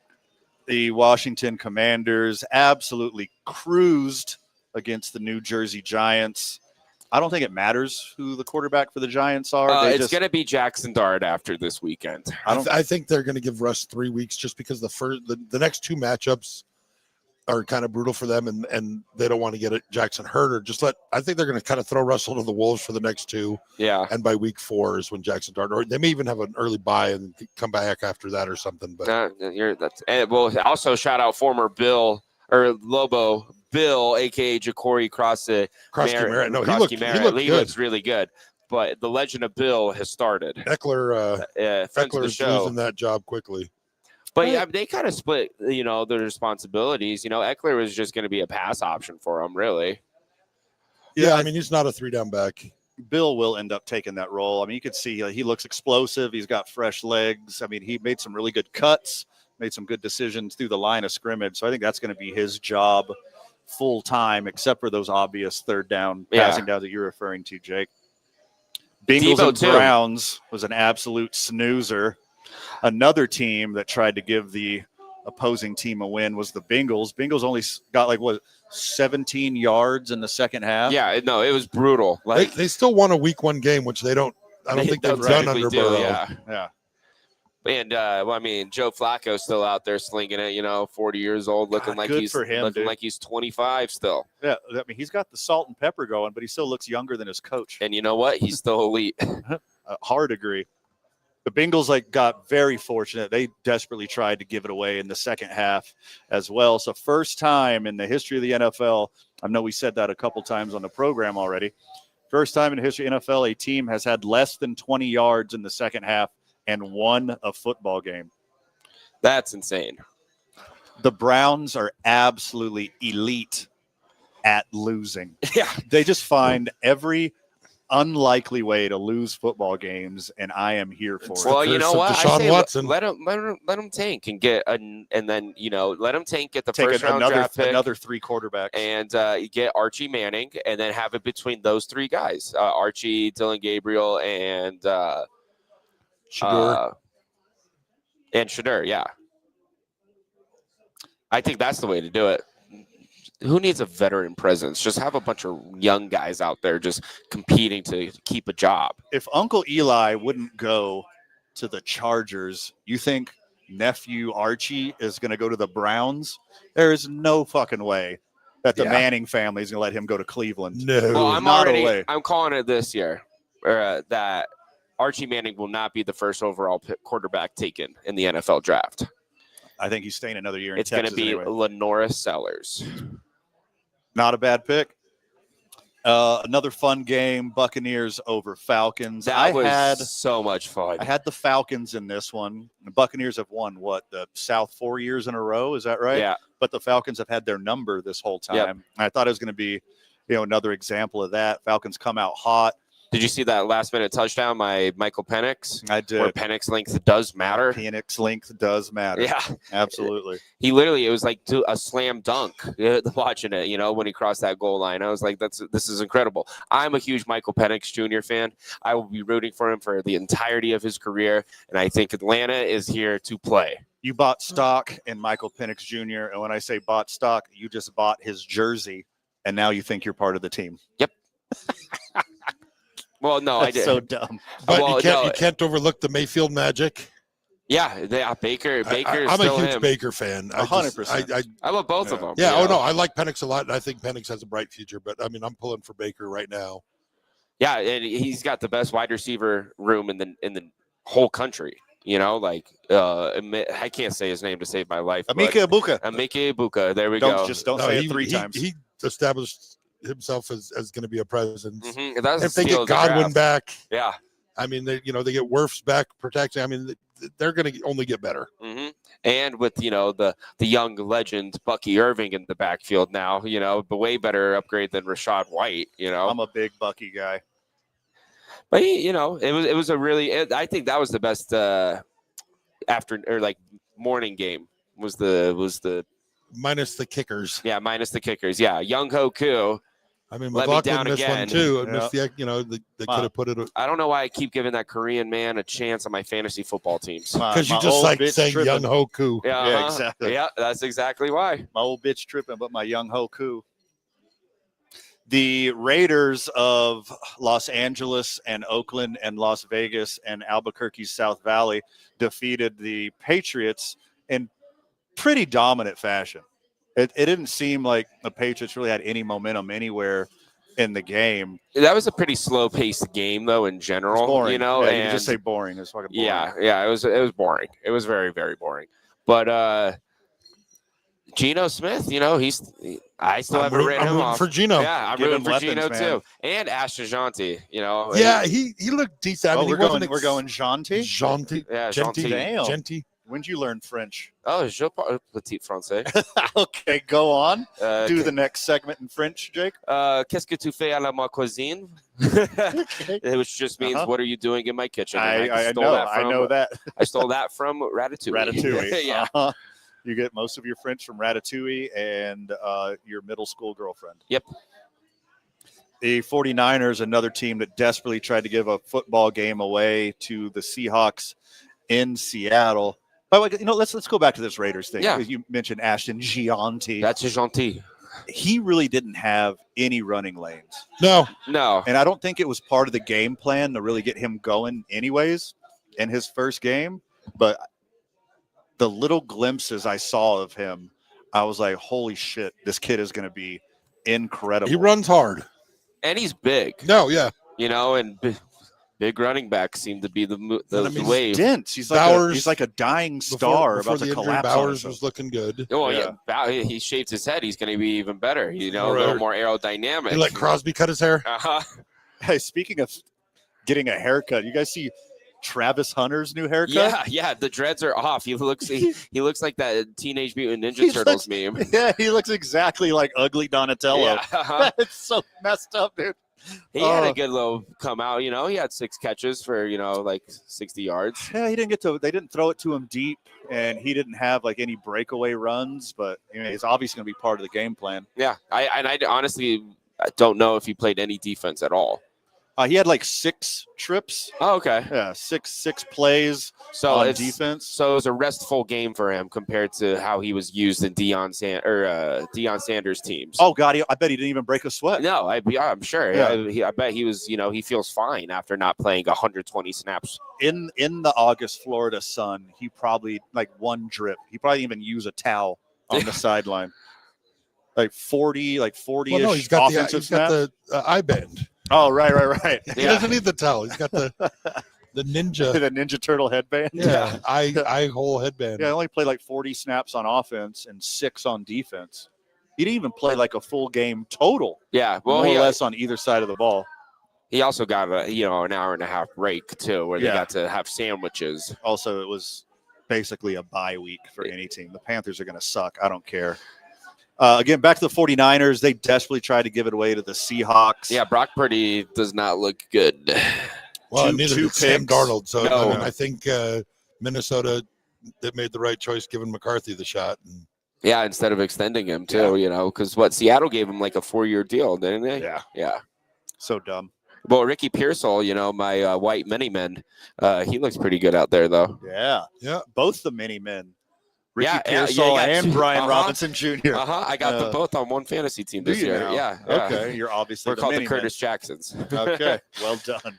The Washington Commanders absolutely cruised against the New Jersey Giants. I don't think it matters who the quarterback for the Giants are. It's going to be Jackson Dart after this weekend. I think they're going to give Russ 3 weeks just because the next 2 matchups are kind of brutal for them, and they don't want to get Jackson hurt or I think they're going to kind of throw Russell to the wolves for the next 2. Yeah. And by week 4 is when Jackson Dart, or they may even have an early bye and come back after that or something. But we'll also shout out former Lobo Bill, aka Ja'Cory Crossy Merritt. No, he looked good. Looks really good. But the legend of Bill has started. Eckler's losing that job quickly. But they kind of split, their responsibilities. Eckler was just going to be a pass option for him, really. Yeah, I mean, he's not a 3-down back. Bill will end up taking that role. I mean, you could see he looks explosive. He's got fresh legs. I mean, he made some really good cuts, made some good decisions through the line of scrimmage. So I think that's going to be his job full time, except for those obvious third down passing downs that you're referring to, Jake. Bengals and Browns was an absolute snoozer. Another team that tried to give the opposing team a win was the Bengals. Bengals only got 17 yards in the second half. Yeah, no, it was brutal. They still won a week 1 game, which I don't think they've done under Burrow. Yeah. And Joe Flacco's still out there slinging it. 40 years old, looking like he's 25 still. Yeah, I mean, he's got the salt and pepper going, but he still looks younger than his coach. And you know what? He's still elite. Hard agree. The Bengals got very fortunate. They desperately tried to give it away in the second half as well. So first time in the history of the NFL, I know we said that a couple times on the program already. First time in the history of the NFL, a team has had less than 20 yards in the second half and won a football game. That's insane. The Browns are absolutely elite at losing. Yeah. They just find every unlikely way to lose football games, and I am here for it. Well, you know what? Deshaun Watson. Let him tank and get let him tank, get the first round draft pick, another 3 quarterbacks, and get Archie Manning, and then have it between those 3 guys: Archie, Dylan Gabriel, and Shedeur. Yeah. I think that's the way to do it. Who needs a veteran presence? Just have a bunch of young guys out there just competing to keep a job. If Uncle Eli wouldn't go to the Chargers, you think nephew Archie is going to go to the Browns? There is no fucking way that the Manning family is going to let him go to Cleveland. No. Well, I'm calling it this year. that Archie Manning will not be the first overall quarterback taken in the NFL draft. I think he's staying another year in It's Texas going to be anyway. Lenora Sellers. Not a bad pick. Another fun game, Buccaneers over Falcons. That was so much fun. I had the Falcons in this one. The Buccaneers have won, the South 4 years in a row? Is that right? Yeah. But the Falcons have had their number this whole time. Yep. And I thought it was going to be, another example of that. Falcons come out hot. Did you see that last-minute touchdown by Michael Penix? I did. Where Penix length does matter. Penix length does matter. Yeah. Absolutely. He it was like a slam dunk watching it, when he crossed that goal line. I was like, this is incredible. I'm a huge Michael Penix Jr. fan. I will be rooting for him for the entirety of his career, and I think Atlanta is here to play. You bought stock in Michael Penix Jr., and when I say bought stock, you just bought his jersey, and now you think you're part of the team. Yep. Well, no, That's I did. So dumb. But you can't overlook the Mayfield magic. Yeah, Baker. I'm still a huge him. Baker fan. 100%. I love both of them. Yeah. Oh no, I like Penix a lot, and I think Penix has a bright future. But I mean, I'm pulling for Baker right now. Yeah, and he's got the best wide receiver room in the whole country. I can't say his name to save my life. Emeka Ibuka. There we go. Just don't say it three times. He established himself as going to be a presence. Mm-hmm. If they get Godwin back, yeah. I mean, they get Wirfs back protecting. I mean, they're going to only get better. Mm-hmm. And with the young legend Bucky Irving in the backfield now, but way better upgrade than Rashad White. I'm a big Bucky guy. But it was a really. I think that was the best morning game. Was the minus the kickers. Yeah, minus the kickers. Yeah, Young Hoku. I mean, let me down missed again. One too. Missed they could have put it. I don't know why I keep giving that Korean man a chance on my fantasy football teams. Because you just like saying tripping. Young Hoku. Yeah, exactly. Yeah, that's exactly why. My old bitch tripping, but my Young Hoku. The Raiders of Los Angeles and Oakland and Las Vegas and Albuquerque's South Valley defeated the Patriots in pretty dominant fashion. It didn't seem like the Patriots really had any momentum anywhere in the game. That was a pretty slow-paced game, though, in general. Boring. You can just say boring. It's fucking boring. Yeah, it was boring. It was very, very boring. But Geno Smith, I still haven't written him off. For Geno. Yeah, I'm rooting for Geno too, and Ashton Janti. Yeah, he looked decent. We're going Janti. Janti. Yeah, Janti. When did you learn French? Oh, je parle petit français. Okay, go on. Do the next segment in French, Jake. Qu'est-ce que tu fais à la cuisine? Which just means, what are you doing in my kitchen? I know that. I stole that from Ratatouille. Ratatouille. Yeah. Uh-huh. You get most of your French from Ratatouille and your middle school girlfriend. Yep. The 49ers, another team that desperately tried to give a football game away to the Seahawks in Seattle. By the way, let's go back to this Raiders thing. Yeah. You mentioned Ashton Gianti. That's Gentil. He really didn't have any running lanes. No. And I don't think it was part of the game plan to really get him going anyways in his first game. But the little glimpses I saw of him, I was like, holy shit, this kid is going to be incredible. He runs hard. And he's big. No, yeah. And big running backs seem to be the wave. He's dense. He's like a dying star before about the to collapse. Bowers was looking good. Oh, yeah. He shaved his head. He's going to be even better. A little more aerodynamic. He let Crosby cut his hair. Uh-huh. Hey, speaking of getting a haircut, you guys see Travis Hunter's new haircut? Yeah. The dreads are off. He looks like that Teenage Mutant Ninja Turtles meme. Yeah, he looks exactly like ugly Donatello. Yeah, uh-huh. It's so messed up, dude. He had a good little come out. He had 6 catches for 60 yards. Yeah, they didn't throw it to him deep, and he didn't have like any breakaway runs. But he's obviously going to be part of the game plan. Yeah, I honestly don't know if he played any defense at all. He had like 6 trips. Oh, okay. Yeah, six plays on defense. So it was a restful game for him compared to how he was used in Deion Sanders' teams. Oh God, I bet he didn't even break a sweat. No, I'm sure. Yeah. I bet he was. He feels fine after not playing 120 snaps. In the August Florida sun, he probably like one drip. He probably didn't even use a towel on the sideline. Like 40-ish Well, no, he's got offensive he's got the eye band. Oh, right. He doesn't need the towel. He's got the ninja. The Ninja Turtle headband. Yeah, eye hole headband. Yeah, I only played like 40 snaps on offense and 6 on defense. He didn't even play like a full game total. Yeah, well, more or less on either side of the ball. He also got an hour and a half break too, where they got to have sandwiches. Also, it was basically a bye week for any team. The Panthers are going to suck. I don't care. Again, back to the 49ers. They desperately tried to give it away to the Seahawks. Yeah, Brock Purdy does not look good. Well, neither did Sam Darnold. So No. I mean, I think Minnesota that made the right choice giving McCarthy the shot. And yeah, instead of extending him too, because Seattle gave him like a 4-year deal, didn't they? Yeah. So dumb. Well, Ricky Pearsall, my white mini-men, he looks pretty good out there, though. Yeah. Both the mini-men. Ricky Yeah, Pearsall yeah, and Brian Robinson Jr. I got them both on one fantasy team this year. Now? Yeah. Okay. You're obviously We're called the Curtis Jacksons. Okay. Well done.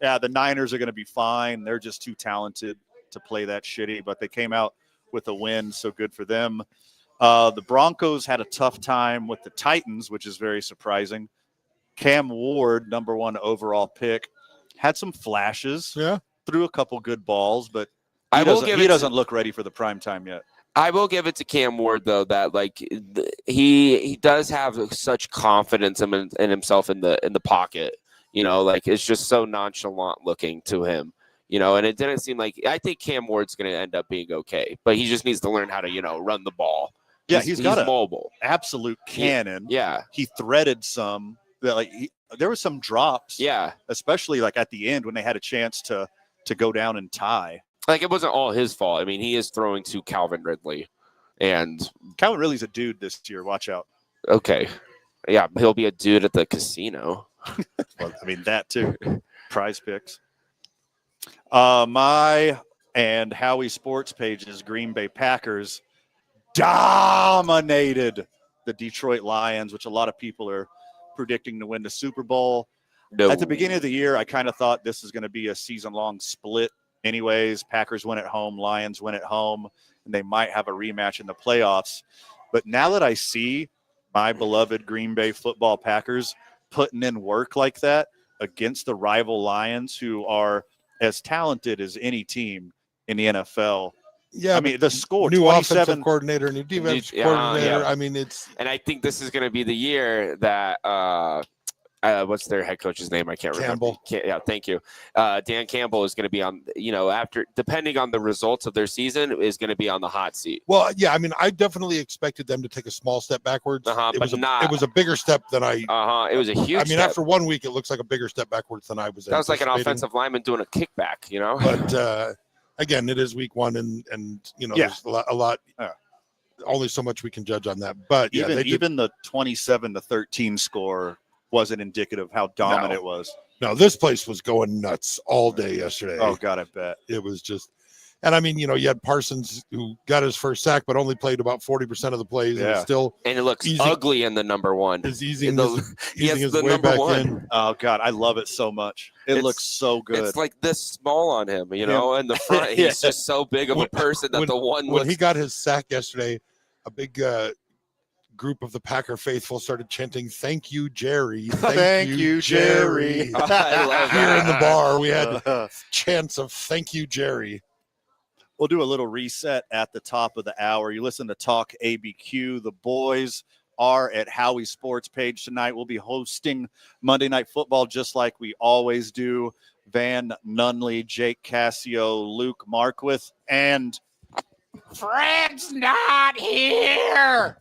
Yeah, the Niners are going to be fine. They're just too talented to play that shitty, but they came out with a win, so good for them. The Broncos had a tough time with the Titans, which is very surprising. Cam Ward, number 1 overall pick, had some flashes. Yeah. Threw a couple good balls, but he doesn't look ready for the prime time yet. I will give it to Cam Ward, though, that he does have such confidence in himself in the pocket. It's just so nonchalant looking to him. And it didn't seem like – I think Cam Ward's going to end up being okay, but he just needs to learn how to, run the ball. Yeah, he's got a mobile. Absolute cannon. Yeah. He threaded some – there were some drops. Yeah. Especially at the end when they had a chance to go down and tie. It wasn't all his fault. I mean, he is throwing to Calvin Ridley. And Calvin Ridley's a dude this year. Watch out. Okay. Yeah, he'll be a dude at the casino. Well, I mean, that too. Prize picks. My and Howie Sports page's Green Bay Packers dominated the Detroit Lions, which a lot of people are predicting to win the Super Bowl. No. At the beginning of the year, I kind of thought this is going to be a season-long split anyways. Packers win at home, Lions win at home, and they might have a rematch in the playoffs. But now that I see my beloved Green Bay football Packers putting in work like that against the rival Lions, who are as talented as any team in the NFL. Yeah, I mean, the score, new 27 offensive coordinator, new defensive coordinator. Yeah. I mean, it's – and I think this is going to be the year that what's their head coach's name? I can't remember. Yeah, thank you. Dan Campbell is going to be on, after, depending on the results of their season, is going to be on the hot seat. Well, yeah, I mean, I definitely expected them to take a small step backwards. It was a bigger step than I. It was a huge. I mean, after 1 week, it looks like a bigger step backwards than I was. That was like an offensive lineman doing a kickback, But again, it is week 1, and there's a lot. Only so much we can judge on that. But even the 27-13 score wasn't indicative of how dominant it was. No, this place was going nuts all day yesterday. Oh, God, I bet. It was just – and, I mean, you had Parsons who got his first sack but only played about 40% of the plays. Yeah. And it looks ugly in the number 1. Is easing his way number back 1. in. Oh, God, I love it so much. It looks so good. It's like this small on him, and the front, he's just so big of a person that when he got his sack yesterday, a big group of the Packer faithful started chanting, "Thank you, Jerry. Thank you, Jerry." I love Here that. in the bar, we had chants of "Thank you, Jerry." We'll do a little reset at the top of the hour. You listen to Talk ABQ. The boys are at Howie Sports page tonight. We'll be hosting Monday Night Football just like we always do. Van Nunley, Jake Cassio, Luke Marquith, and Fred's not here.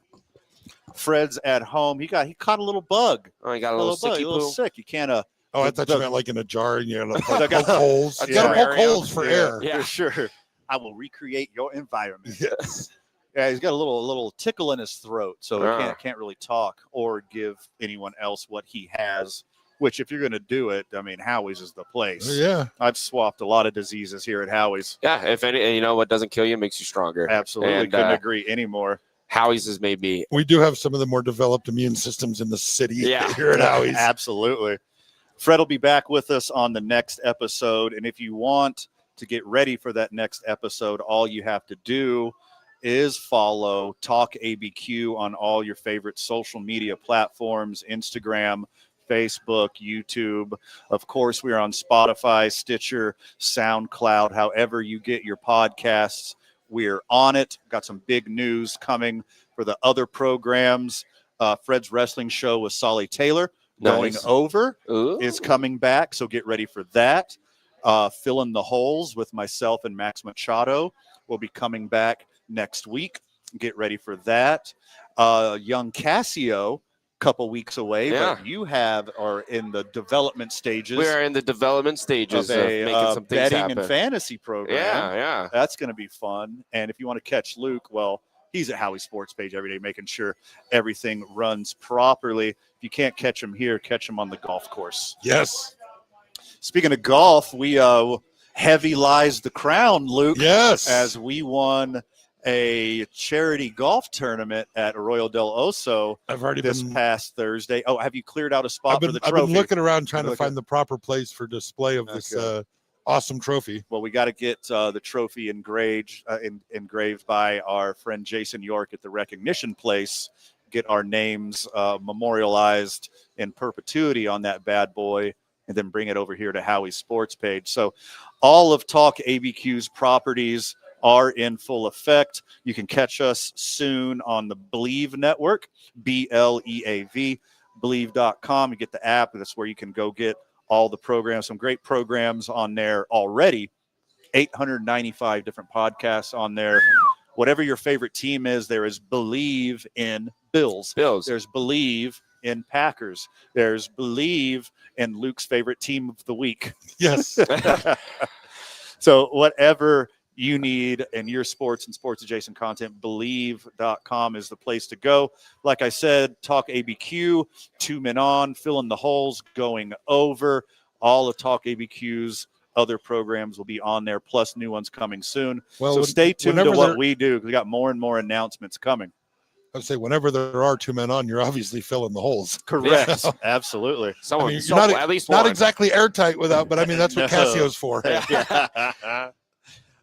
Fred's at home. He caught a little bug. Oh, he got a little sicky bug, a little sick. You can't I thought you meant like in a jar and you gotta poke got holes. You gotta poke holes for air. For sure. I will recreate your environment. Yes. Yeah, he's got a little tickle in his throat, so he can't really talk or give anyone else what he has. Which, if you're going to do it, I mean, Howie's is the place. Yeah, I've swapped a lot of diseases here at Howie's. Yeah, if any, what doesn't kill you makes you stronger. Absolutely, and, couldn't agree anymore. Howie's is maybe. We do have some of the more developed immune systems in the city here at Howie's. Absolutely. Fred will be back with us on the next episode, and if you want to get ready for that next episode, all you have to do is follow Talk ABQ on all your favorite social media platforms, Instagram, Facebook, YouTube. Of course, we are on Spotify, Stitcher, SoundCloud, however you get your podcasts. We're on it. Got some big news coming for the other programs. Fred's Wrestling Show with Solly Taylor going over is coming back, so get ready for that. Fill in the Holes with myself and Max Machado will be coming back next week. Get ready for that. Young Cassio, couple weeks away, but you are in the development stages. We are in the development stages of making some things betting happen. and fantasy program. Yeah. That's going to be fun. And if you want to catch Luke, well, he's at Howie Sports Page every day, making sure everything runs properly. If you can't catch him here, catch him on the golf course. Yes. Speaking of golf, we heavy lies the crown, Luke. Yes. As we won a charity golf tournament at Arroyo del Oso past Thursday. Oh, have you cleared out a spot for the trophy? I've been looking around trying to find the proper place for display of this awesome trophy. Well, we got to get the trophy engraved by our friend Jason York at the recognition place, get our names memorialized in perpetuity on that bad boy, and then bring it over here to Howie's Sports Page. So all of Talk ABQ's properties are in full effect. You can catch us soon on the Believe Network, BLEAV, Believe.com. You get the app. That's where you can go get all the programs. Some great programs on there already. 895 different podcasts on there. Whatever your favorite team is, there is Believe in Bills. There's Believe in Packers. There's Believe in Luke's favorite team of the week. Yes. So whatever you need in your sports and sports adjacent content, Believe.com is the place to go. Like I said, Talk ABQ, 2 Men On, Fill in the Holes, Going Over. All of Talk ABQ's other programs will be on there, plus new ones coming soon. Well, so stay tuned to what we do, because we got more and more announcements coming. I would say whenever there are 2 men on, you're obviously filling the holes. Correct. Absolutely. Someone, at least not exactly airtight without, but I mean, that's what Cassio's for.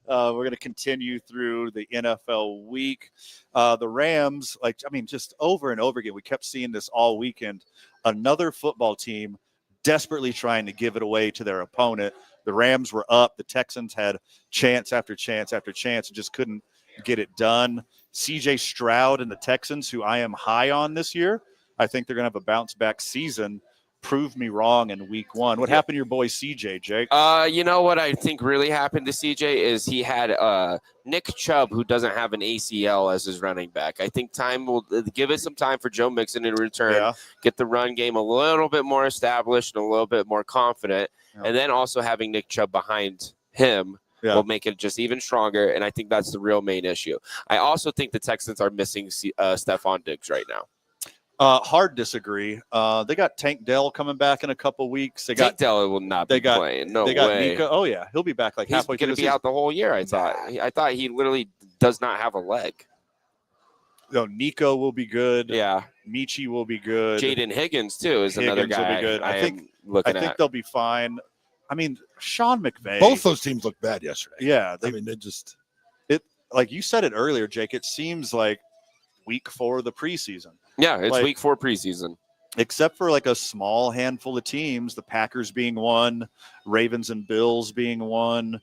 We're going to continue through the NFL week. The Rams, just over and over again, we kept seeing this all weekend. Another football team desperately trying to give it away to their opponent. The Rams were up. The Texans had chance after chance after chance and just couldn't get it done. C.J. Stroud and the Texans, who I am high on this year, I think they're going to have a bounce-back season. Prove me wrong in week 1. What happened to your boy CJ, Jake? You know what I think really happened to CJ is he had Nick Chubb, who doesn't have an ACL, as his running back. I think time will give it some time for Joe Mixon in return, get the run game a little bit more established and a little bit more confident, and then also having Nick Chubb behind him will make it just even stronger, and I think that's the real main issue. I also think the Texans are missing Stephon Diggs right now. Hard disagree. They got Tank Dell coming back in a couple weeks. Tank Dell will not be playing. No way. They got Nico. Oh, yeah. He'll be back halfway through the season. He's going to be out the whole year, I thought. I thought he literally does not have a leg. No, Nico will be good. Yeah. Michi will be good. Jaden Higgins, too, is another guy will be good. I think they'll be fine. I mean, Sean McVay. Both those teams looked bad yesterday. Yeah. Like you said it earlier, Jake, it seems like week 4 of the preseason. Yeah, it's week 4 preseason. Except for a small handful of teams, the Packers being one, Ravens and Bills being one,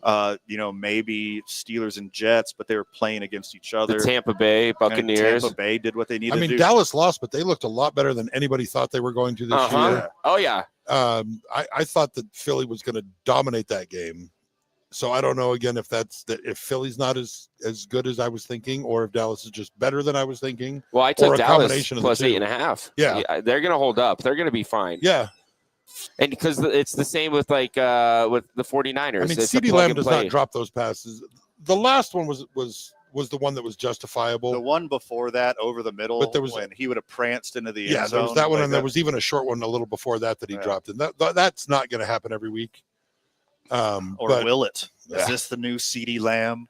maybe Steelers and Jets, but they were playing against each other. The Tampa Bay Buccaneers. Tampa Bay did what they needed to do. Dallas lost, but they looked a lot better than anybody thought they were going to this year. Oh, yeah. I thought that Philly was going to dominate that game. So I don't know again if Philly's not as good as I was thinking, or if Dallas is just better than I was thinking. Well, I took Dallas plus 8.5. Yeah, they're going to hold up. They're going to be fine. Yeah, and because it's the same with with the 49ers. I mean, CeeDee Lamb does not drop those passes. The last one was the one that was justifiable. The one before that over the middle, but there was when he would have pranced into the end zone. There was that one, and there was even a short one a little before that he dropped. And that's not going to happen every week. Will it? Is this the new CeeDee Lamb?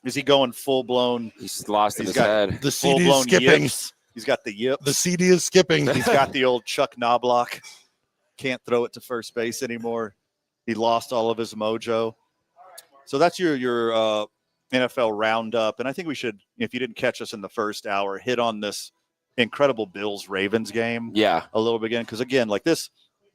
Is he going full blown? He's lost in his head. The CD is skipping. Yips. He's got the yips. The CD is skipping. He's got the old Chuck Knobloch. Can't throw it to first base anymore. He lost all of his mojo. So that's your NFL roundup. And I think we should, if you didn't catch us in the first hour, hit on this incredible Bills-Ravens game. Yeah. A little bit again. Because, again, like this,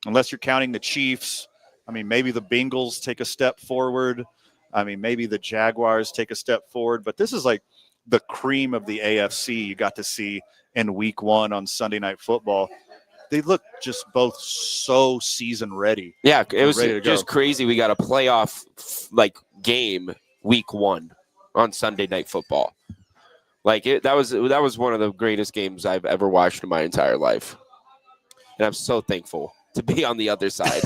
unless you're counting the Chiefs, I mean, maybe the Bengals take a step forward. I mean, maybe the Jaguars take a step forward. But this is like the cream of the AFC you got to see in week 1 on Sunday Night Football. They look just both so season ready. Yeah, it was ready to just go. crazy. We got a playoff game week 1 on Sunday Night Football. Like that was one of the greatest games I've ever watched in my entire life, and I'm so thankful to be on the other side.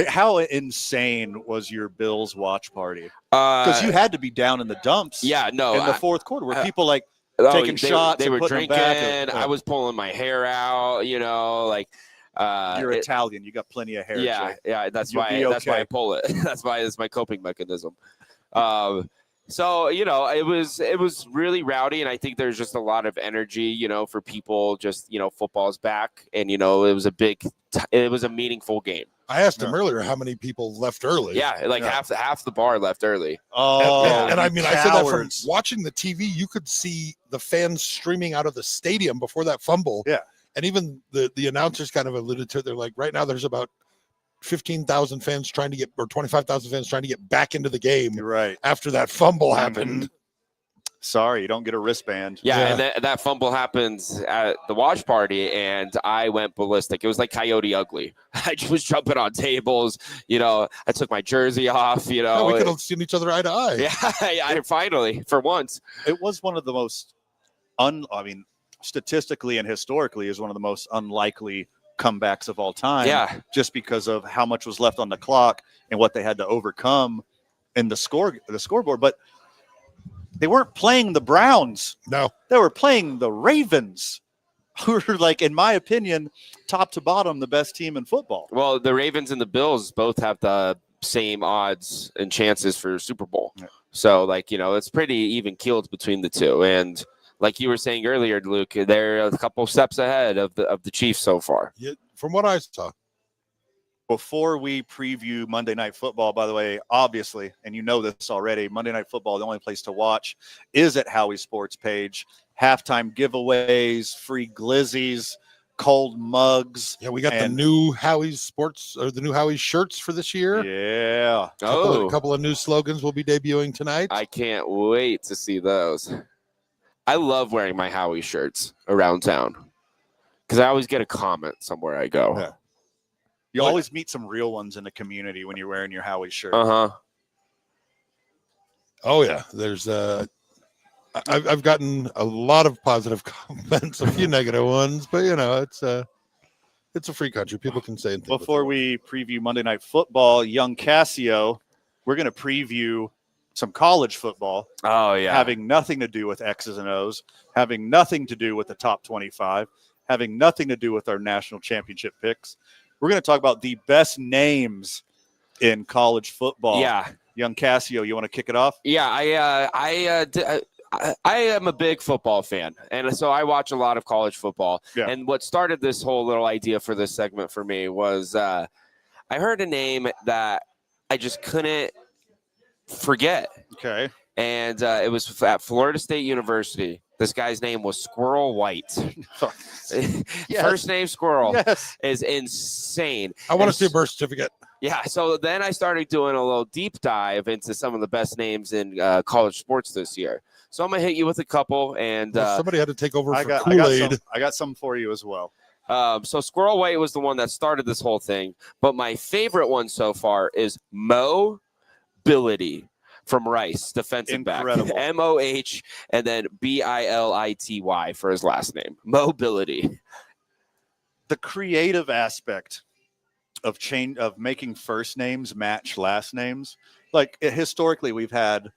How insane was your Bills watch party? Because you had to be down in the dumps. Yeah, no, in the fourth quarter, where people taking shots. They were drinking. I was pulling my hair out. You're Italian. You got plenty of hair. Yeah, Jake. yeah. That's You'll why. be That's why I okay. pull it. That's my coping mechanism. So it was really rowdy, and I think there's just a lot of energy, for people. Just football's back, and it was a meaningful game. I asked him earlier how many people left early. Yeah, half the bar left early. Oh, and I mean, I said that from cowards. watching the TV. You could see the fans streaming out of the stadium before that fumble. Yeah, and even the announcers kind of alluded to it. They're like, right now there's about 15,000 fans trying to get, or 25,000 fans trying to get back into the game. You're right. After that fumble happened. Sorry, you don't get a wristband. Yeah. And that fumble happens at the watch party, and I went ballistic. It was like Coyote Ugly. I just was jumping on tables. I took my jersey off. We could have seen each other eye to eye. Yeah, finally, for once. It was one of the most, statistically and historically, is one of the most unlikely comebacks of all time. Yeah, just because of how much was left on the clock and what they had to overcome in the scoreboard. But they weren't playing the Browns. No, they were playing the Ravens, who are, in my opinion, top to bottom, the best team in football. Well, the Ravens and the Bills both have the same odds and chances for Super Bowl. Yeah. So, it's pretty even keeled between the two. And like you were saying earlier, Luke, they're a couple steps ahead of the Chiefs so far. Yeah, from what I saw. Before we preview Monday Night Football, by the way, obviously, and you know this already, Monday Night Football, the only place to watch is at Howie Sports page. Halftime giveaways, free glizzies, cold mugs. Yeah, we got the new Howie Sports, or the new Howie shirts for this year. Yeah. A couple of new slogans will be debuting tonight. I can't wait to see those. I love wearing my Howie shirts around town because I always get a comment somewhere I go. Yeah. You always meet some real ones in the community when you're wearing your Howie shirt. Uh-huh. Oh, yeah. There's I've gotten a lot of positive comments, a few negative ones, but, it's a free country. People can say anything. Before we preview Monday Night Football, young Cassio, we're going to preview some college football. Oh, yeah. Having nothing to do with X's and O's, having nothing to do with the top 25, having nothing to do with our national championship picks. We're going to talk about the best names in college football. Yeah. Young Cassio, you want to kick it off? Yeah, I am a big football fan, and so I watch a lot of college football. Yeah. And what started this whole little idea for this segment for me was I heard a name that I just couldn't forget. Okay. And it was at Florida State University. This guy's name was Squirrel White. Yes. First name Squirrel. Yes. Is insane. I want to see a birth certificate. Yeah, so then I started doing a little deep dive into some of the best names in college sports this year. So I'm going to hit you with a couple. And somebody had to take over for Kool-Aid. I got some for you as well. So Squirrel White was the one that started this whole thing. But my favorite one so far is Mobility from Rice, defensive Incredible. back. M-O-H and then B-I-L-I-T-Y for his last name. Mobility. The creative aspect of making first names match last names. Historically, we've had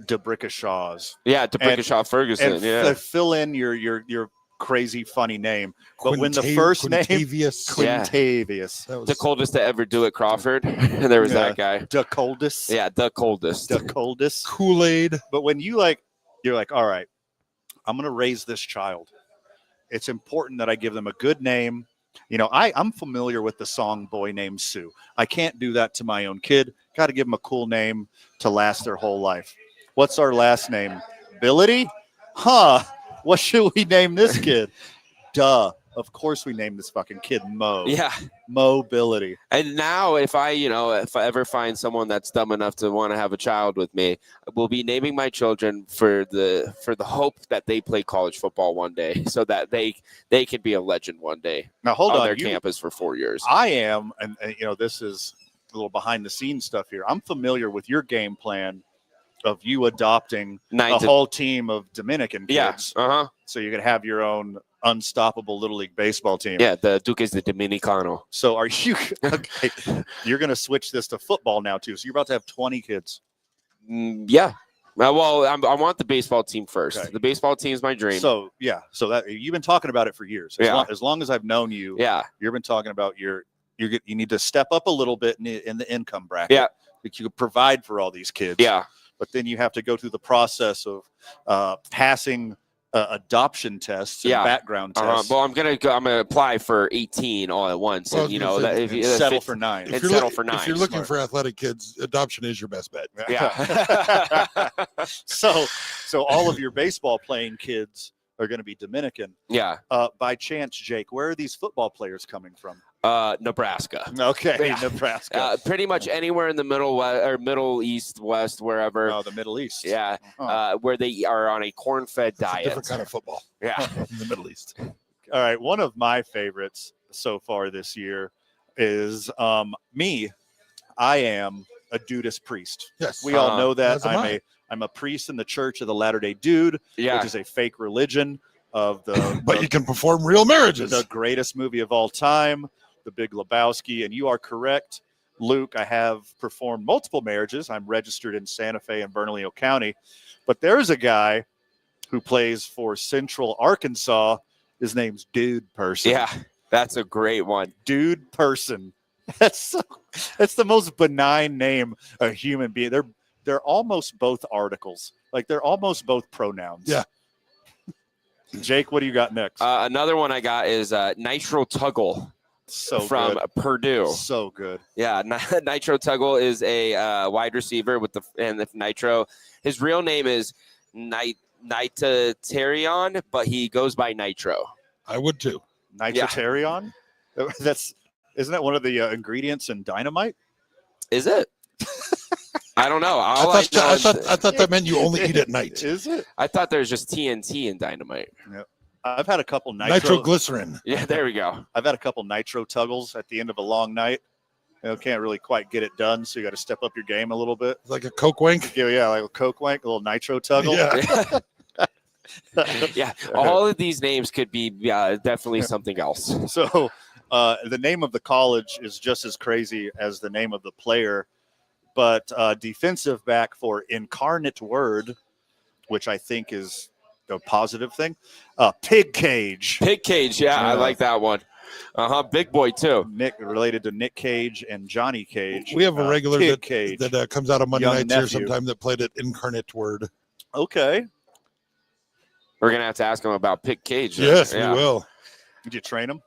DeBrickashaws. Yeah, DeBrickashaw Ferguson. And fill in your crazy funny name. But when the first name Quintavious. The coldest to ever do it, Crawford. There was that guy. The coldest. Yeah, the coldest. The coldest. Kool-Aid. But when you're like, all right, I'm gonna raise this child. It's important that I give them a good name. I'm familiar with the song Boy Named Sue. I can't do that to my own kid. Got to give them a cool name to last their whole life. What's our last name? Ability? Huh. What should we name this kid? Duh. Of course we named this fucking kid Mo. Yeah. Mobility. And now if I ever find someone that's dumb enough to want to have a child with me, we'll be naming my children for the hope that they play college football one day so that they can be a legend one day. Now hold on. Their campus for 4 years. I am, and this is a little behind the scenes stuff here. I'm familiar with your game plan of you adopting a whole team of Dominican kids. Yeah. So you can have your own unstoppable Little League baseball team. Yeah, the Duques de Dominicano. So are you okay? You're going to switch this to football now too. So you're about to have 20 kids. Yeah. Well, I want the baseball team first. Okay. The baseball team is my dream. So yeah. So that you've been talking about it for years. As long as I've known you. Yeah. You've been talking about you need to step up a little bit in the income bracket. Yeah. That you could provide for all these kids. Yeah. But then you have to go through the process of passing adoption tests and background tests. Well, I'm gonna apply for 18 all at once, and if you settle for 9. If you're looking for athletic kids, adoption is your best bet. Yeah. So all of your baseball playing kids are going to be Dominican. Yeah. By chance, Jake, where are these football players coming from? Nebraska. Okay, yeah. Nebraska. Pretty much anywhere in the Middle East, West, wherever. Oh, the Middle East. Yeah, where they are on a corn-fed diet. Different kind of football. Yeah, in the Middle East. All right, one of my favorites so far this year is me. I am a Dudist priest. Yes, we all know that. I'm a priest in the Church of the Latter-day Dude, which is a fake religion of the. But you can perform real marriages. The greatest movie of all time. The Big Lebowski, and you are correct, Luke. I have performed multiple marriages. I'm registered in Santa Fe and Bernalillo County, but there's a guy who plays for Central Arkansas. His name's Dude Person. Yeah, that's a great one. Dude Person. That's the most benign name a human being. They're almost both articles. Like they're almost both pronouns. Yeah. Jake, what do you got next? Another one I got is Nitro Tuggle. From good. Purdue. So good. Yeah, Nitro Tuggle is a wide receiver with the Nitro. His real name is Nitarion, but he goes by Nitro. I would too. Nitratarion? Yeah. Isn't that one of the ingredients in dynamite? Is it? I don't know. I thought that meant you only eat at night. Is it? I thought there's just TNT in dynamite. Yeah. I've had a couple nitroglycerin. Yeah, there we go. I've had a couple nitro tuggles at the end of a long night. Can't really quite get it done, so you got to step up your game a little bit. Like a Coke wank? Yeah, like a Coke wank, a little nitro tuggle. Yeah. Yeah, all of these names could be definitely something else. So the name of the college is just as crazy as the name of the player, but defensive back for Incarnate Word, which I think is a positive thing. Pig Cage. Pig Cage, yeah, I like that one. Big boy too. Nick, related to Nick Cage and Johnny Cage. We have a regular Cage, that comes out on Monday nights here sometime that played at Incarnate Word. Okay. We're going to have to ask him about Pig Cage. Yes, we will. Did you train him?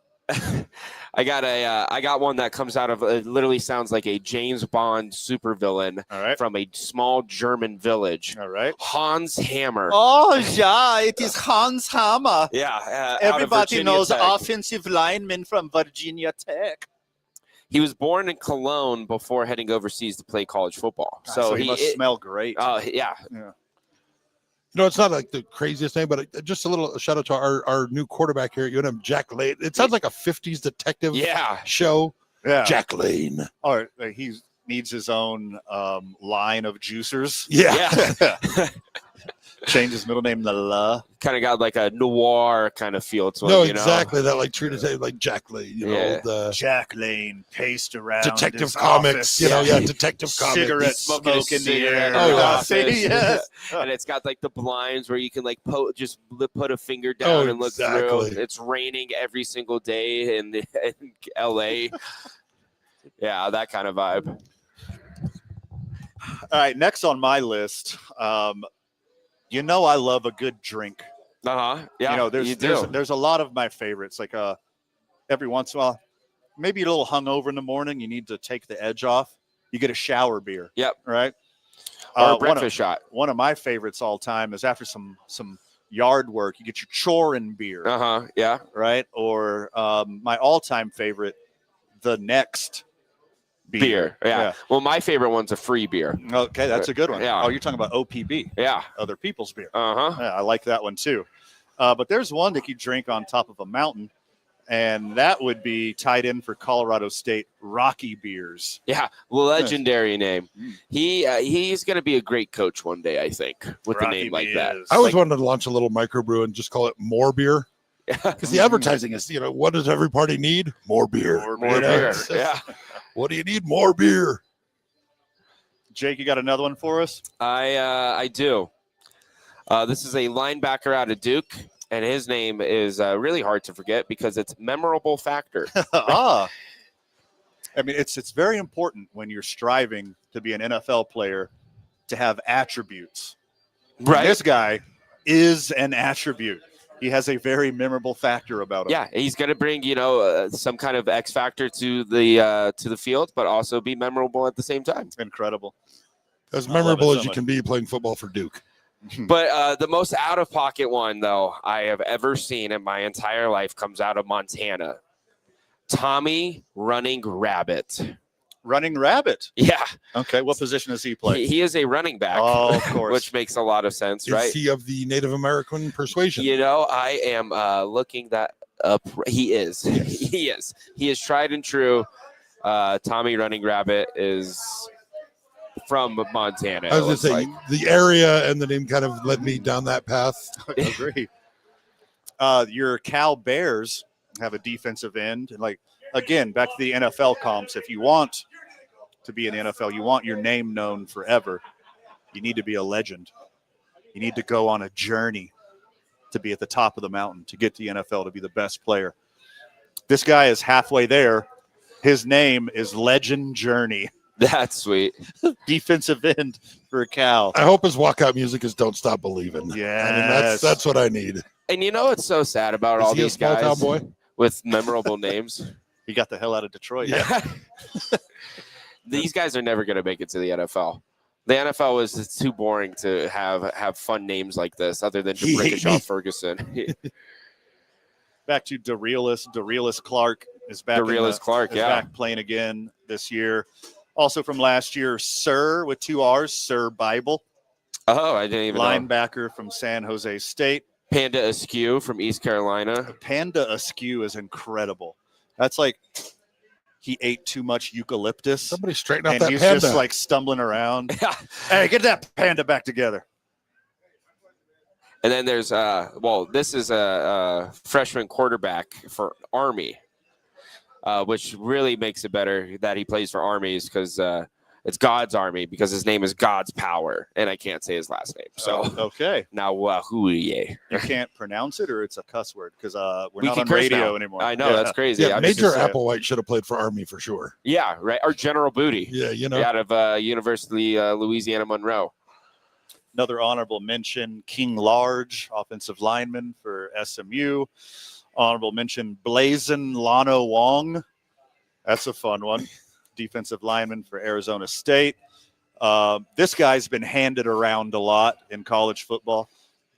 I got one that comes out of it literally sounds like a James Bond supervillain from a small German village. All right. Hans Hammer. Oh yeah, it is Hans Hammer. Yeah. Everybody knows Tech. Offensive lineman from Virginia Tech. He was born in Cologne before heading overseas to play college football. So he must smell great. Yeah. It's not like the craziest name, but just a little shout out to our new quarterback here at UNM, Jack Lane. It sounds like a 50s detective show. Yeah. Jack Lane. Or he needs his own line of juicers. Yeah. Change his middle name to La. Kind of got like a noir kind of feel to him. Exactly. That like treated like Jack Lane. Jack Lane paced around Detective Comics. Office. Detective Comics. Cigarette smoke in the air. Yes. And it's got like the blinds where you can like just put a finger down and look through. It's raining every single day in LA. Yeah, that kind of vibe. All right, next on my list. I love a good drink. Yeah. There's a lot of my favorites. Like every once in a while, maybe you're a little hungover in the morning. You need to take the edge off. You get a shower beer. Yep. Right. Or a breakfast shot. One of my favorites all time is after some yard work, you get your chorin beer, Yeah. right? Or my all-time favorite, the Next beer. Yeah. Well, my favorite one's a free beer. Okay, that's a good one. Yeah. Oh, you're talking about OPB. Yeah. Other people's beer. Yeah, I like that one too. But there's one that you drink on top of a mountain, and that would be tied in for Colorado State, Rocky Beers. Yeah, legendary name. He's going to be a great coach one day, I think, with Rocky a name like Beers. that. I always wanted to launch a little microbrew and just call it More Beer. Because the advertising is, what does every party need? More beer. More beer. Yeah. What do you need? More beer. Jake, you got another one for us? I do. This is a linebacker out of Duke, and his name is really hard to forget because it's Memorable Factor. I mean, it's very important when you're striving to be an NFL player to have attributes. Right. And this guy is an attribute. He has a very memorable factor about him. Yeah, he's going to bring some kind of X factor to the field, but also be memorable at the same time. Incredible. As memorable as you can be playing football for Duke. But the most out of pocket one though I have ever seen in my entire life comes out of Montana. Tommy Running Rabbit. Running Rabbit. Yeah. Okay. What position does he play? He is a running back. Oh, of course. Which makes a lot of sense, right? Is he of the Native American persuasion? I am looking that up. He is. He is. He is tried and true. Tommy Running Rabbit is from Montana. I was going to say, the area and the name kind of led me down that path. I agree. Your Cal Bears have a defensive end. And again, back to the NFL comps. If you want to be in the NFL, you want your name known forever, you need to be a legend. You need to go on a journey to be at the top of the mountain, to get to the NFL, to be the best player. This guy is halfway there. His name is Legend Journey. That's sweet. Defensive end for Cal. I hope his walkout music is "Don't Stop Believing." Yeah, I mean, that's what I need. And what's so sad about all these guys small-town boy with memorable names? He got the hell out of Detroit. Yeah. These guys are never going to make it to the NFL. The NFL is too boring to have fun names like this, other than Jabrickajaw Ferguson. Back to Darelis Clark is back. Darelis Clark, back playing again this year. Also from last year, Sir with 2 R's, Sir Bible. Oh, I didn't even know. Linebacker from San Jose State. Panda Askew from East Carolina. Panda Askew is incredible. That's like he ate too much eucalyptus. Somebody straighten out and that he's panda. just stumbling around. Hey, get that panda back together. And then there's this is a freshman quarterback for Army, which really makes it better that he plays for Armies because it's God's Army, because his name is God's Power, and I can't say his last name. So okay, now Howie. You can't pronounce it, or it's a cuss word, because we're we not can on radio now. anymore. I know, that's crazy. Yeah, Major Applewhite should have played for Army for sure. Yeah, right. Or General Booty. Yeah, out of University Louisiana Monroe. Another honorable mention, King Large, offensive lineman for SMU. Honorable mention, Blazin Lano Wong. That's a fun one. Defensive lineman for Arizona State. This guy's been handed around a lot in college football.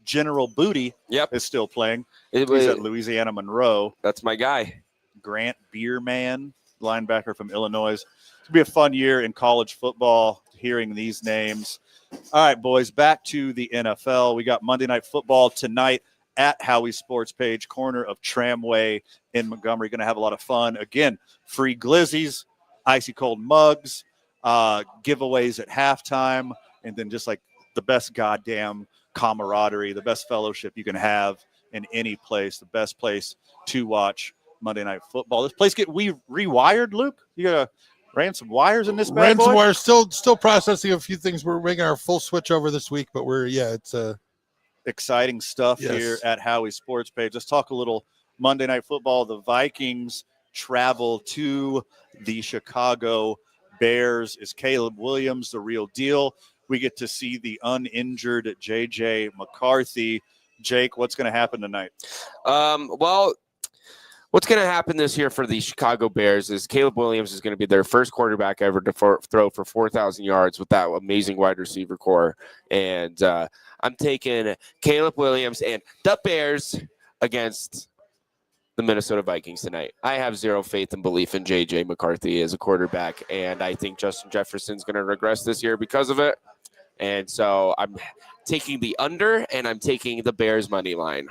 General Booty is still playing. He's at Louisiana Monroe. That's my guy. Grant Bierman, linebacker from Illinois. It's going to be a fun year in college football, hearing these names. All right, boys, back to the NFL. We got Monday Night Football tonight at Howie Sports Page, corner of Tramway in Montgomery. Going to have a lot of fun. Again, free glizzies, icy cold mugs, giveaways at halftime, and then just the best goddamn camaraderie, the best fellowship you can have in any place, the best place to watch Monday Night Football. This place get rewired, Luke? You ran some wires in this bad boy? Ran some wires, still processing a few things. We're making our full switch over this week, but it's exciting stuff here at Howie Sports Page. Let's talk a little Monday Night Football. The Vikings travel to the Chicago Bears. Is Caleb Williams the real deal? We get to see the uninjured J.J. McCarthy. Jake, what's going to happen tonight? What's going to happen this year for the Chicago Bears is Caleb Williams is going to be their first quarterback ever to throw for 4,000 yards with that amazing wide receiver core. And I'm taking Caleb Williams and the Bears against the Minnesota Vikings tonight. I have zero faith and belief in J.J. McCarthy as a quarterback, and I think Justin Jefferson's going to regress this year because of it. And so I'm taking the under, and I'm taking the Bears money line.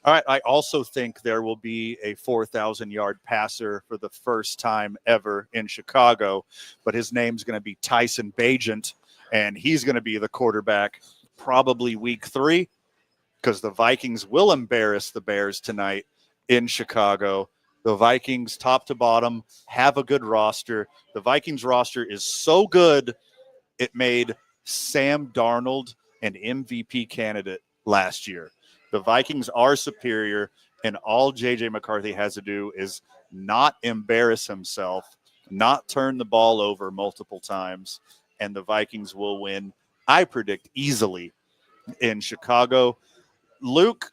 All right. I also think there will be a 4,000-yard passer for the first time ever in Chicago, but his name's going to be Tyson Bagent, and he's going to be the quarterback probably week 3 because the Vikings will embarrass the Bears tonight in Chicago. The Vikings, top to bottom, have a good roster. The Vikings roster is so good, it made Sam Darnold an MVP candidate last year. The Vikings are superior, and all J.J. McCarthy has to do is not embarrass himself, not turn the ball over multiple times, and the Vikings will win, I predict, easily in Chicago. Luke,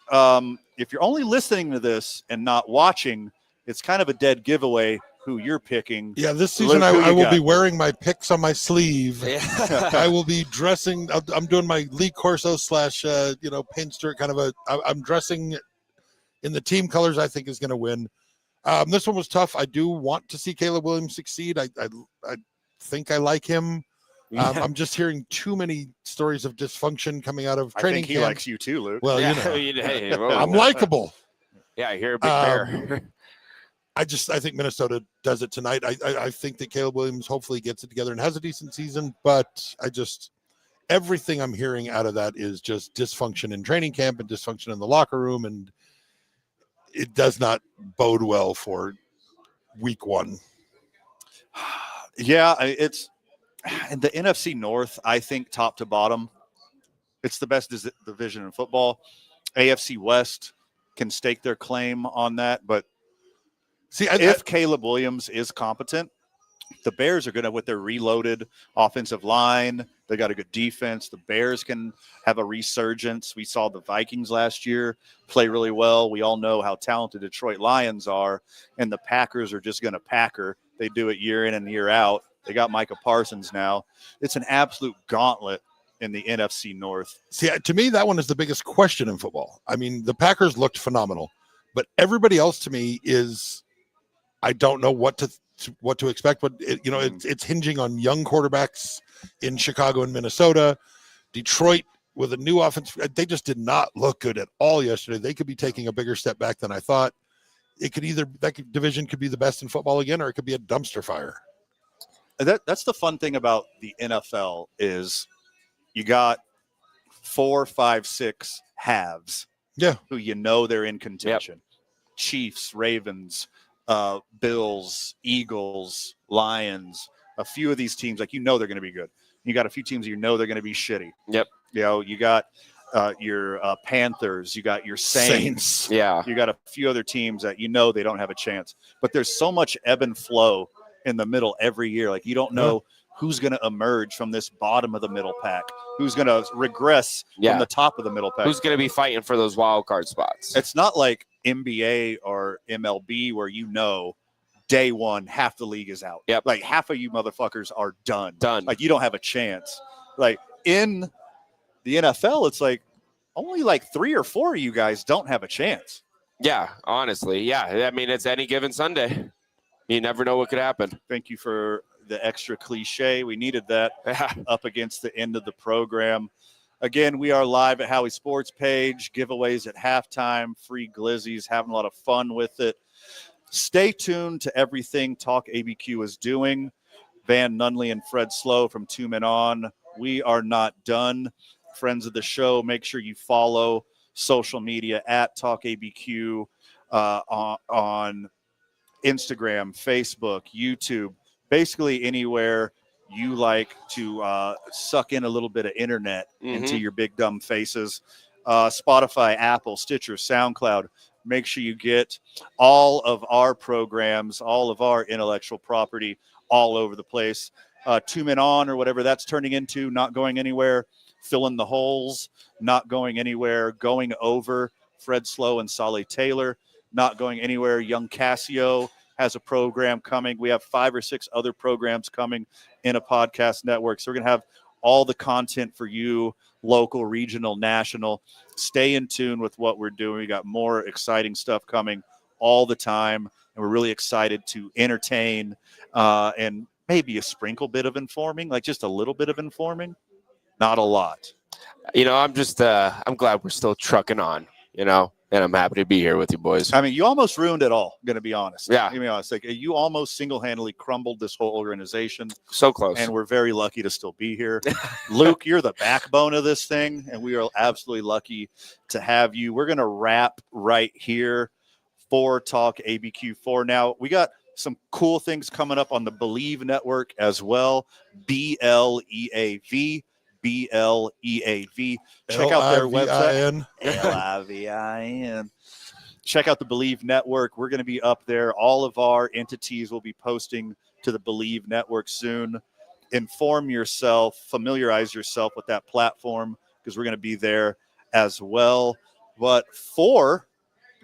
if you're only listening to this and not watching, it's kind of a dead giveaway who you're picking. Yeah, this season Luke, I will be wearing my picks on my sleeve. Yeah. I will be dressing. I'm doing my Lee Corso / Painter kind of I'm dressing in the team colors I think is going to win. This one was tough. I do want to see Caleb Williams succeed. I think I like him. I'm just hearing too many stories of dysfunction coming out of training I think he camp. likes you too, Luke. Well, Hey, I'm likable. Yeah, you're a big bear. I think Minnesota does it tonight. I think that Caleb Williams hopefully gets it together and has a decent season, but everything I'm hearing out of that is just dysfunction in training camp and dysfunction in the locker room, and it does not bode well for week 1. Yeah, it's in the NFC North, I think top to bottom, it's the best division in football. AFC West can stake their claim on that, but if Caleb Williams is competent, the Bears are going to, with their reloaded offensive line, they got a good defense. The Bears can have a resurgence. We saw the Vikings last year play really well. We all know how talented Detroit Lions are, and the Packers are just going to packer. They do it year in and year out. They got Micah Parsons now. It's an absolute gauntlet in the NFC North. See, to me, that one is the biggest question in football. I mean, the Packers looked phenomenal, but everybody else to me is, I don't know what to expect. But it's hinging on young quarterbacks in Chicago and Minnesota. Detroit with a new offense, they just did not look good at all yesterday. They could be taking a bigger step back than I thought. That division could be the best in football again, or it could be a dumpster fire. That's the fun thing about the NFL is you got 4, 5, 6 halves. Yeah, who they're in contention. Yep. Chiefs, Ravens, Bills, Eagles, Lions. A few of these teams, they're going to be good. You got a few teams they're going to be shitty. Yep. You got your Panthers. You got your Saints. Yeah. You got a few other teams that they don't have a chance. But there's so much ebb and flow in the middle every year. You don't know who's going to emerge from this bottom of the middle pack, who's going to regress from the top of the middle pack. Who's going to be fighting for those wild card spots. It's not like NBA or MLB where day one, half the league is out. Yep. Half of you motherfuckers are done. You don't have a chance. In the NFL, it's only 3 or 4 of you guys don't have a chance. Yeah, honestly. Yeah. I mean, it's any given Sunday. You never know what could happen. Thank you for the extra cliche. We needed that up against the end of the program. Again, we are live at Howie Sports Page. Giveaways at halftime. Free glizzies. Having a lot of fun with it. Stay tuned to everything Talk ABQ is doing. Van Nunley and Fred Slow from 2 Men On. We are not done. Friends of the show, make sure you follow social media at Talk ABQ on Instagram, Facebook, YouTube, basically anywhere you like to suck in a little bit of internet into your big dumb faces. Spotify, Apple, Stitcher, SoundCloud. Make sure you get all of our programs, all of our intellectual property all over the place. 2 Men On or whatever that's turning into, not going anywhere. Fill in the holes, not going anywhere. Going over, Fred Slow and Solly Taylor. not going anywhere. Young Casio has a program coming. We have 5 or 6 other programs coming in a podcast network. So we're going to have all the content for you, local, regional, national. Stay in tune with what we're doing. We got more exciting stuff coming all the time, and we're really excited to entertain and maybe a sprinkle bit of informing, like just a little bit of informing, not a lot. I'm glad we're still trucking on, and I'm happy to be here with you boys. I mean, you almost ruined it all, going to be honest. Yeah. To be honest, like, you almost single-handedly crumbled this whole organization. So close. And we're very lucky to still be here. Luke, you're the backbone of this thing, and we are absolutely lucky to have you. We're going to wrap right here for Talk ABQ4. Now, we got some cool things coming up on the Believe Network as well. BLEAV. BLEAV. Check out their website. LIVIN. Check out the Believe Network. We're going to be up there. All of our entities will be posting to the Believe Network soon. Inform yourself, familiarize yourself with that platform, because we're going to be there as well. But for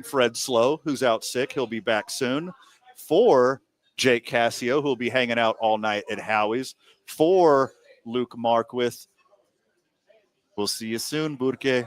Fred Slow, who's out sick, he'll be back soon. For Jake Casio, who will be hanging out all night at Howie's. For Luke Marquith, we'll see you soon, Burke.